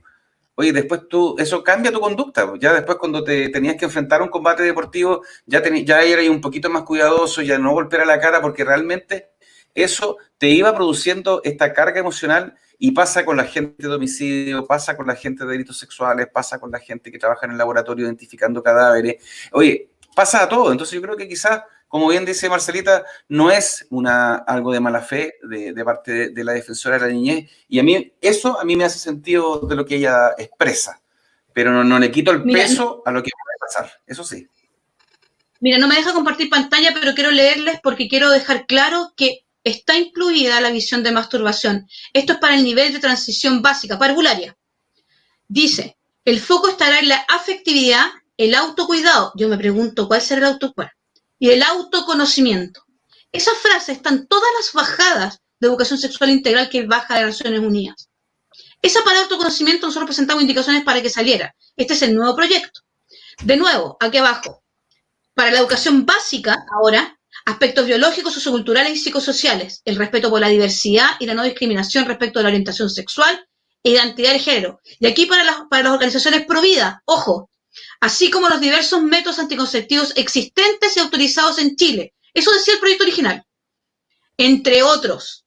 Oye, después eso cambia tu conducta. Ya después cuando te tenías que enfrentar a un combate deportivo, ya eras un poquito más cuidadoso, ya no golpear a la cara, porque realmente eso te iba produciendo esta carga emocional. Y pasa con la gente de homicidio, pasa con la gente de delitos sexuales, pasa con la gente que trabaja en el laboratorio identificando cadáveres. Oye, pasa a todo. Entonces yo creo que quizás, como bien dice Marcelita, no es algo de mala fe de parte de la defensora de la niñez. Y a mí me hace sentido de lo que ella expresa. Pero no le quito el peso a lo que puede pasar. Eso sí. Mira, no me deja compartir pantalla, pero quiero leerles porque quiero dejar claro que está incluida la visión de masturbación. Esto es para el nivel de transición básica, parvularia. Dice, el foco estará en la afectividad, el autocuidado. Yo me pregunto, ¿cuál será el autocuidado? Y el autoconocimiento. Esas frases están todas las bajadas de educación sexual integral que baja de Naciones Unidas. Esa para autoconocimiento nosotros presentamos indicaciones para que saliera. Este es el nuevo proyecto. De nuevo, aquí abajo. Para la educación básica, ahora, aspectos biológicos, socioculturales y psicosociales, el respeto por la diversidad y la no discriminación respecto de la orientación sexual e identidad de género. Y aquí para las organizaciones pro vida, ojo, así como los diversos métodos anticonceptivos existentes y autorizados en Chile. Eso decía el proyecto original. Entre otros.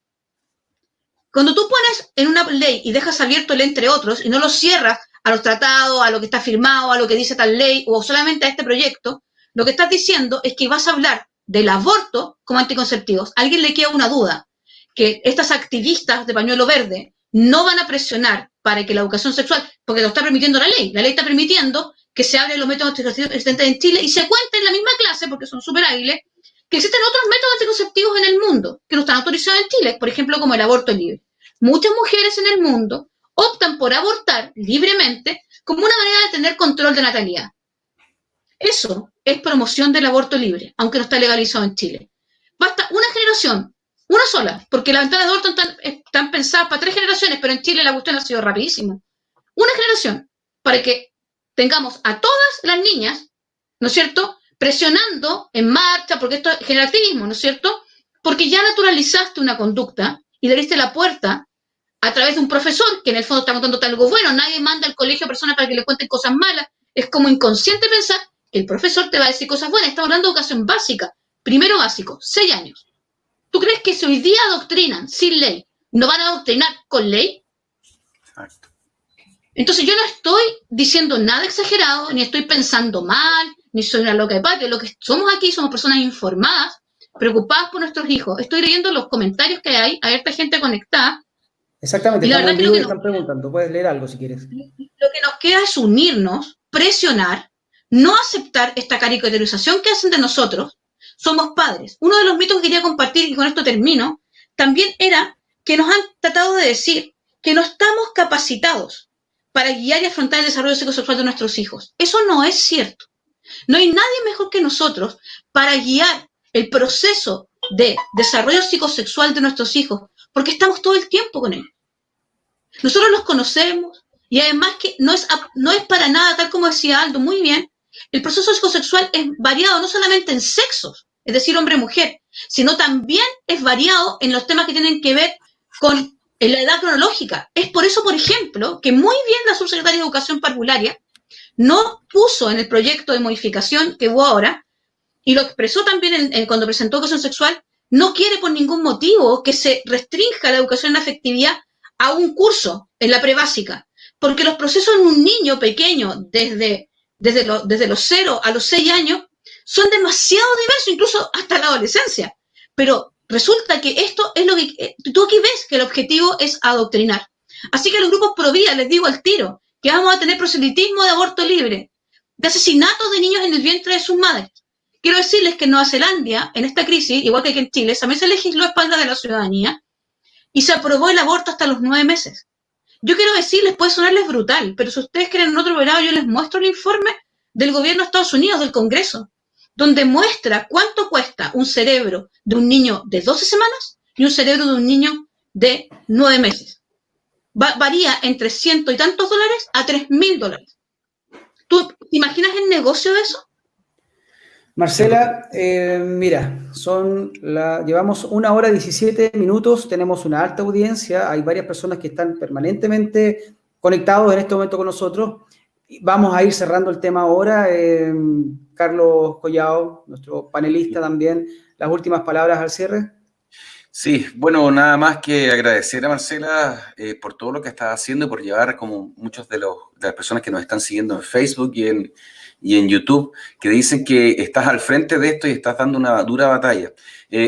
Cuando tú pones en una ley y dejas abierto el entre otros y no lo cierras a los tratados, a lo que está firmado, a lo que dice tal ley o solamente a este proyecto, lo que estás diciendo es que vas a hablar del aborto como anticonceptivos. ¿A alguien le queda una duda? Que estas activistas de pañuelo verde no van a presionar para que la educación sexual, porque lo está permitiendo la ley está permitiendo que se hablen los métodos anticonceptivos existentes en Chile y se cuenta en la misma clase, porque son súper hábiles, que existen otros métodos anticonceptivos en el mundo que no están autorizados en Chile, por ejemplo, como el aborto libre. Muchas mujeres en el mundo optan por abortar libremente como una manera de tener control de natalidad. Eso es promoción del aborto libre, aunque no está legalizado en Chile. Basta una generación, una sola, porque las ventanas de aborto están pensadas para 3 generaciones, pero en Chile la cuestión ha sido rapidísimo. Una generación para que tengamos a todas las niñas, ¿no es cierto?, presionando en marcha, porque esto genera activismo, ¿no es cierto?, porque ya naturalizaste una conducta y le diste la puerta a través de un profesor que en el fondo está contándote algo bueno. Nadie manda al colegio a personas para que le cuenten cosas malas. Es como inconsciente pensar que el profesor te va a decir cosas buenas. Estamos hablando de educación básica, primero básico, 6 años. ¿Tú crees que si hoy día adoctrinan sin ley, no van a adoctrinar con ley? Exacto. Entonces yo no estoy diciendo nada exagerado, ni estoy pensando mal, ni soy una loca de patio. Lo que somos aquí somos personas informadas, preocupadas por nuestros hijos. Estoy leyendo los comentarios que hay harta gente conectada. Exactamente, Y la estamos en verdad vivo que y lo están preguntando. Puedes leer algo si quieres. Lo que nos queda es unirnos, presionar, no aceptar esta caricaturización que hacen de nosotros. Somos padres. Uno de los mitos que quería compartir, y con esto termino, también era que nos han tratado de decir que no estamos capacitados para guiar y afrontar el desarrollo psicosexual de nuestros hijos. Eso no es cierto. No hay nadie mejor que nosotros para guiar el proceso de desarrollo psicosexual de nuestros hijos, porque estamos todo el tiempo con ellos. Nosotros los conocemos y además que no es para nada, tal como decía Aldo muy bien, el proceso psicosexual es variado no solamente en sexos, es decir, hombre-mujer, sino también es variado en los temas que tienen que ver con la edad cronológica. Es por eso, por ejemplo, que muy bien la subsecretaria de Educación Parvularia no puso en el proyecto de modificación que hubo ahora, y lo expresó también cuando presentó Educación Sexual, no quiere por ningún motivo que se restrinja la educación en afectividad a un curso en la prebásica, porque los procesos en un niño pequeño, desde los 0 a los 6 años, son demasiado diversos, incluso hasta la adolescencia. Pero resulta que esto es lo que tú aquí ves, que el objetivo es adoctrinar. Así que los grupos pro vida, les digo al tiro, que vamos a tener proselitismo de aborto libre, de asesinatos de niños en el vientre de sus madres. Quiero decirles que en Nueva Zelanda, en esta crisis, igual que aquí en Chile, también se legisló a espaldas de la ciudadanía y se aprobó el aborto hasta los 9 meses. Yo quiero decirles, puede sonarles brutal, pero si ustedes quieren en otro grado, yo les muestro el informe del gobierno de Estados Unidos, del Congreso, donde muestra cuánto cuesta un cerebro de un niño de 12 semanas y un cerebro de un niño de 9 meses. Varía entre $100 y tantos a $3.000. ¿Tú te imaginas el negocio de eso? Marcela, mira, llevamos 1 hora 17 minutos, tenemos una alta audiencia, hay varias personas que están permanentemente conectados en este momento con nosotros. Vamos a ir cerrando el tema ahora. Carlos Collao, nuestro panelista también, las últimas palabras al cierre. Sí, bueno, nada más que agradecer a Marcela por todo lo que está haciendo y por llevar, como muchos de las personas que nos están siguiendo en Facebook y en YouTube, que dicen que estás al frente de esto y estás dando una dura batalla.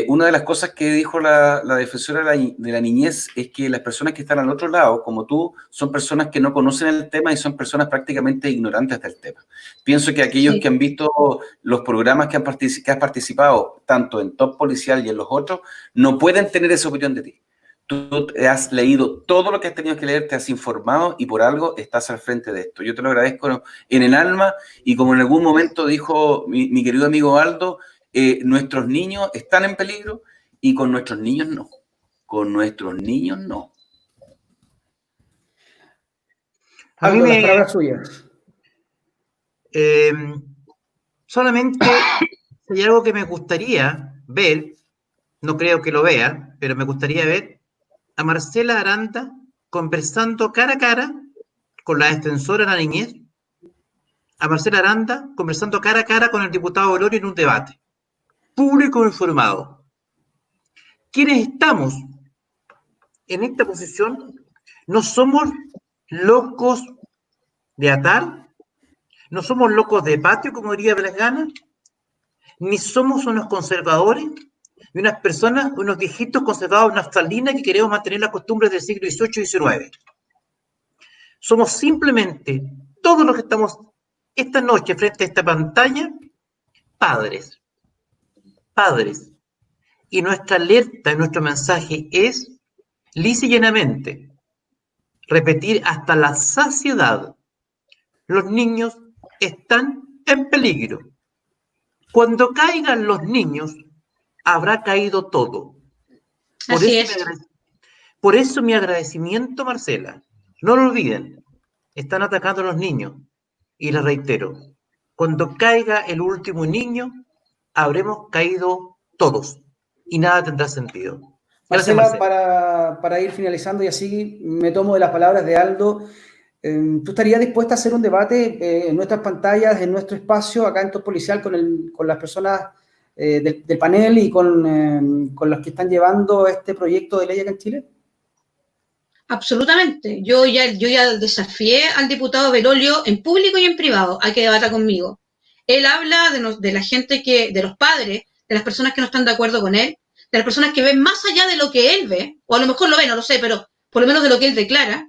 Una de las cosas que dijo la defensora de la niñez es que las personas que están al otro lado, como tú, son personas que no conocen el tema y son personas prácticamente ignorantes del tema. Pienso que aquellos que han visto los programas que has participado, tanto en Top Policial y en los otros, no pueden tener esa opinión de ti. Tú has leído todo lo que has tenido que leer, te has informado y por algo estás al frente de esto. Yo te lo agradezco en el alma y como en algún momento dijo mi querido amigo Aldo, nuestros niños están en peligro y con nuestros niños no. Con nuestros niños no. Aldo, las palabras suyas. Solamente hay algo que me gustaría ver, no creo que lo vea, pero me gustaría ver a Marcela Aranda conversando cara a cara con la extensora de la niñez, a Marcela Aranda conversando cara a cara con el diputado Olorio en un debate público informado. Quienes estamos en esta posición no somos locos de atar, no somos locos de patio, como diría Blasgana, ni somos unos conservadores y unas personas, unos viejitos conservados naftalinas que queremos mantener las costumbres del siglo XVIII y XIX. Somos simplemente, todos los que estamos esta noche frente a esta pantalla, padres. Padres. Y nuestra alerta, nuestro mensaje es, lisa y llanamente, repetir hasta la saciedad, los niños están en peligro. Cuando caigan los niños, habrá caído todo. Por eso mi agradecimiento, Marcela. No lo olviden, están atacando a los niños. y les reitero, cuando caiga el último niño, habremos caído todos y nada tendrá sentido. Gracias, Marcela, Marcela. para ir finalizando y así me tomo de las palabras de Aldo, ¿tú estarías dispuesta a hacer un debate en nuestras pantallas, en nuestro espacio, acá en Top Policial, con las personas del panel y con los que están llevando este proyecto de ley acá en Chile? Absolutamente. Yo ya desafié al diputado Berolio en público y en privado a que debata conmigo. Él habla de la gente de los padres, de las personas que no están de acuerdo con él, de las personas que ven más allá de lo que él ve, o a lo mejor lo ve, no lo sé, pero por lo menos de lo que él declara,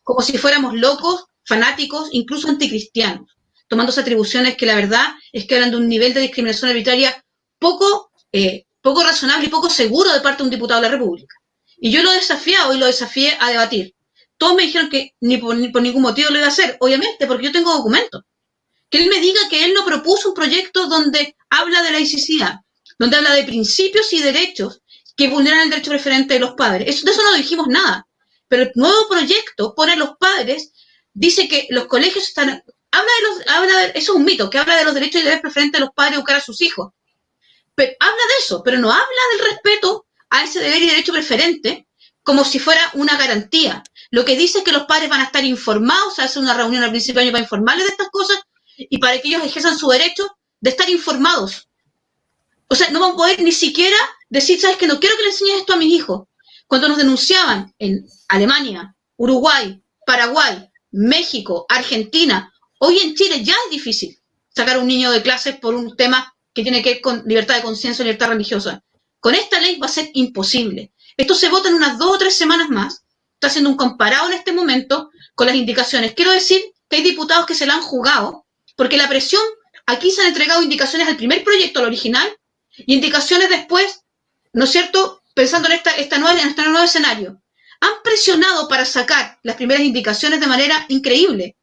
como si fuéramos locos, fanáticos, incluso anticristianos, tomándose atribuciones que la verdad es que hablan de un nivel de discriminación arbitraria poco razonable y poco seguro de parte de un diputado de la República. Y yo lo he desafiado y lo desafié a debatir. Todos me dijeron que ni por ningún motivo lo iba a hacer, obviamente, porque yo tengo documentos. Que él me diga que él no propuso un proyecto donde habla de laicidad, donde habla de principios y derechos que vulneran el derecho preferente de los padres. De eso no dijimos nada. Pero el nuevo proyecto pone a los padres, dice que los colegios están... eso es un mito, que habla de los derechos y deberes preferentes de los padres a educar a sus hijos. Pero habla de eso, pero no habla del respeto a ese deber y derecho preferente como si fuera una garantía. Lo que dice es que los padres van a estar informados, se hace una reunión al principio de año para informarles de estas cosas y para que ellos ejerzan su derecho de estar informados. O sea, no van a poder ni siquiera decir, ¿sabes qué? No quiero que le enseñes esto a mis hijos. Cuando nos denunciaban en Alemania, Uruguay, Paraguay, México, Argentina, hoy en Chile ya es difícil sacar a un niño de clases por un tema que tiene que ver con libertad de conciencia y libertad religiosa. Con esta ley va a ser imposible. Esto se vota en unas 2 o 3 semanas más. Está haciendo un comparado en este momento con las indicaciones. Quiero decir que hay diputados que se la han jugado porque la presión, aquí se han entregado indicaciones al primer proyecto, al original, y indicaciones después, ¿no es cierto?, pensando en este nuevo escenario. Han presionado para sacar las primeras indicaciones de manera increíble.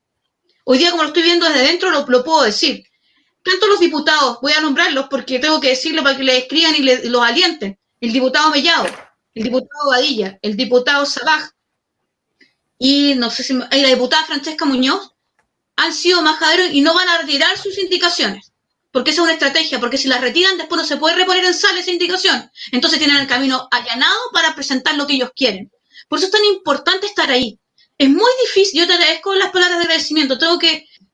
Hoy día, como lo estoy viendo desde dentro, lo puedo decir. Tanto los diputados, voy a nombrarlos porque tengo que decirlo para que les escriban y los alienten. El diputado Mellado, el diputado Badilla, el diputado Sabaj y no sé si la diputada Francesca Muñoz han sido majaderos y no van a retirar sus indicaciones. Porque esa es una estrategia, porque si las retiran después no se puede reponer en sala esa indicación. Entonces tienen el camino allanado para presentar lo que ellos quieren. Por eso es tan importante estar ahí. Es muy difícil, yo te agradezco las palabras de agradecimiento,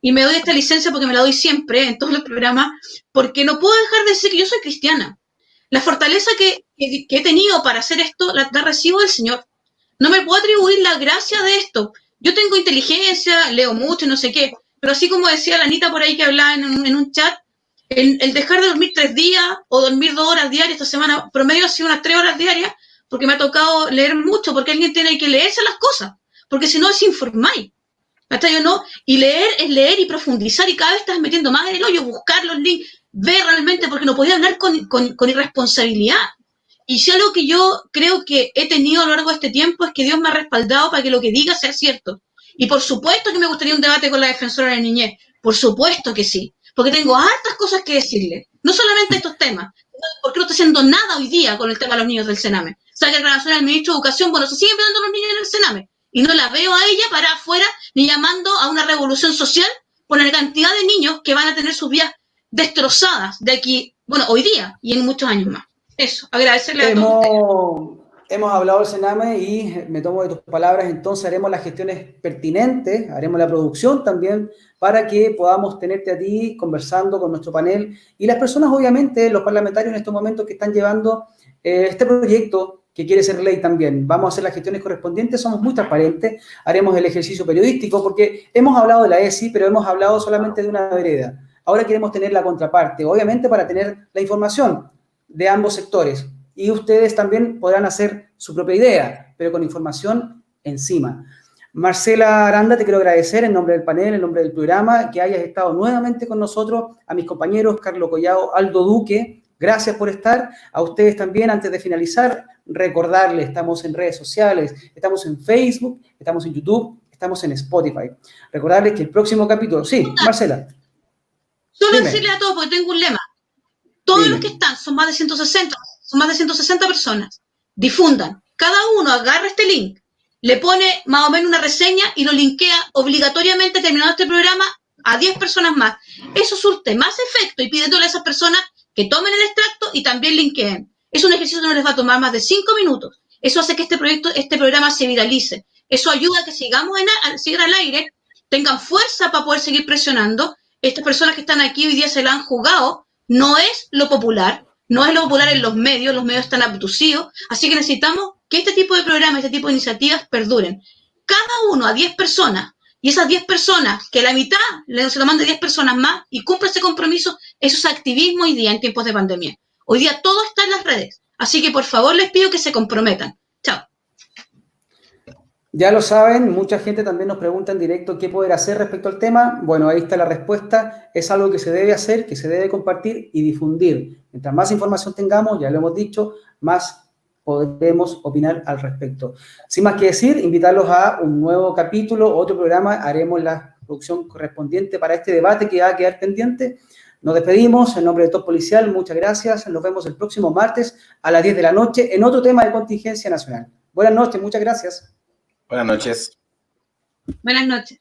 y me doy esta licencia porque me la doy siempre en todos los programas, porque no puedo dejar de decir que yo soy cristiana. La fortaleza que he tenido para hacer esto la recibo del Señor. No me puedo atribuir la gracia de esto. Yo tengo inteligencia, leo mucho, no sé qué, pero así como decía la Anita por ahí que hablaba en un chat, el dejar de dormir 3 días o dormir 2 horas diarias esta semana, promedio ha sido unas 3 horas diarias, porque me ha tocado leer mucho, porque alguien tiene que leerse las cosas, porque si no desinformáis. ¿Hasta yo no? Y leer es leer y profundizar y cada vez estás metiendo más en el hoyo, buscar los links, ver realmente, porque no podía hablar con irresponsabilidad. Y si algo que yo creo que he tenido a lo largo de este tiempo es que Dios me ha respaldado para que lo que diga sea cierto. Y por supuesto que me gustaría un debate con la defensora de la niñez, por supuesto que sí, porque tengo hartas cosas que decirle, no solamente estos temas, porque no estoy haciendo nada hoy día con el tema de los niños del Sename. O sea, que en relación al ministro de Educación, bueno, se siguen viendo los niños en el Sename. Y no la veo a ella para afuera ni llamando a una revolución social por la cantidad de niños que van a tener sus vidas destrozadas de aquí, bueno, hoy día y en muchos años más. Eso, agradecerle a todos ustedes. Hemos hablado del Sename y me tomo de tus palabras, entonces haremos las gestiones pertinentes, haremos la producción también para que podamos tenerte a ti conversando con nuestro panel y las personas, obviamente, los parlamentarios en estos momentos que están llevando este proyecto que quiere ser ley también. Vamos a hacer las gestiones correspondientes, somos muy transparentes, haremos el ejercicio periodístico porque hemos hablado de la ESI, pero hemos hablado solamente de una vereda. Ahora queremos tener la contraparte, obviamente para tener la información de ambos sectores. Y ustedes también podrán hacer su propia idea, pero con información encima. Marcela Aranda, te quiero agradecer en nombre del panel, en nombre del programa, que hayas estado nuevamente con nosotros, a mis compañeros Carlos Collado, Aldo Duque, gracias por estar. A ustedes también, antes de finalizar, recordarles, estamos en redes sociales, estamos en Facebook, estamos en YouTube, estamos en Spotify. Recordarles que el próximo capítulo... Sí, Marcela. Solo decirles a todos, porque tengo un lema. Todos los que están, son más de 160 personas. Difundan. Cada uno agarra este link le pone más o menos una reseña y lo linkea obligatoriamente terminado este programa a 10 personas más. Eso surte más efecto y pidiéndole a esas personas que tomen el extracto y también linkeen. Es un ejercicio que no les va a tomar más de 5 minutos. Eso hace que este programa se viralice. Eso ayuda a que sigan al aire, tengan fuerza para poder seguir presionando. Estas personas que están aquí hoy día se la han jugado. No es lo popular, no es lo popular en los medios están abducidos. Así que necesitamos que este tipo de programas, este tipo de iniciativas perduren. Cada uno a 10 personas. Y esas 10 personas, que la mitad se lo mande 10 personas más y cumple ese compromiso, eso es activismo hoy día en tiempos de pandemia. Hoy día todo está en las redes. Así que por favor les pido que se comprometan. Chao. Ya lo saben, mucha gente también nos pregunta en directo qué poder hacer respecto al tema. Bueno, ahí está la respuesta. Es algo que se debe hacer, que se debe compartir y difundir. Mientras más información tengamos, ya lo hemos dicho, más podremos opinar al respecto. Sin más que decir, invitarlos a un nuevo capítulo, otro programa. Haremos la producción correspondiente para este debate que va a quedar pendiente. Nos despedimos en nombre de Top Policial. Muchas gracias. Nos vemos el próximo martes a las 10 de la noche en otro tema de contingencia nacional. Buenas noches. Muchas gracias. Buenas noches. Buenas noches.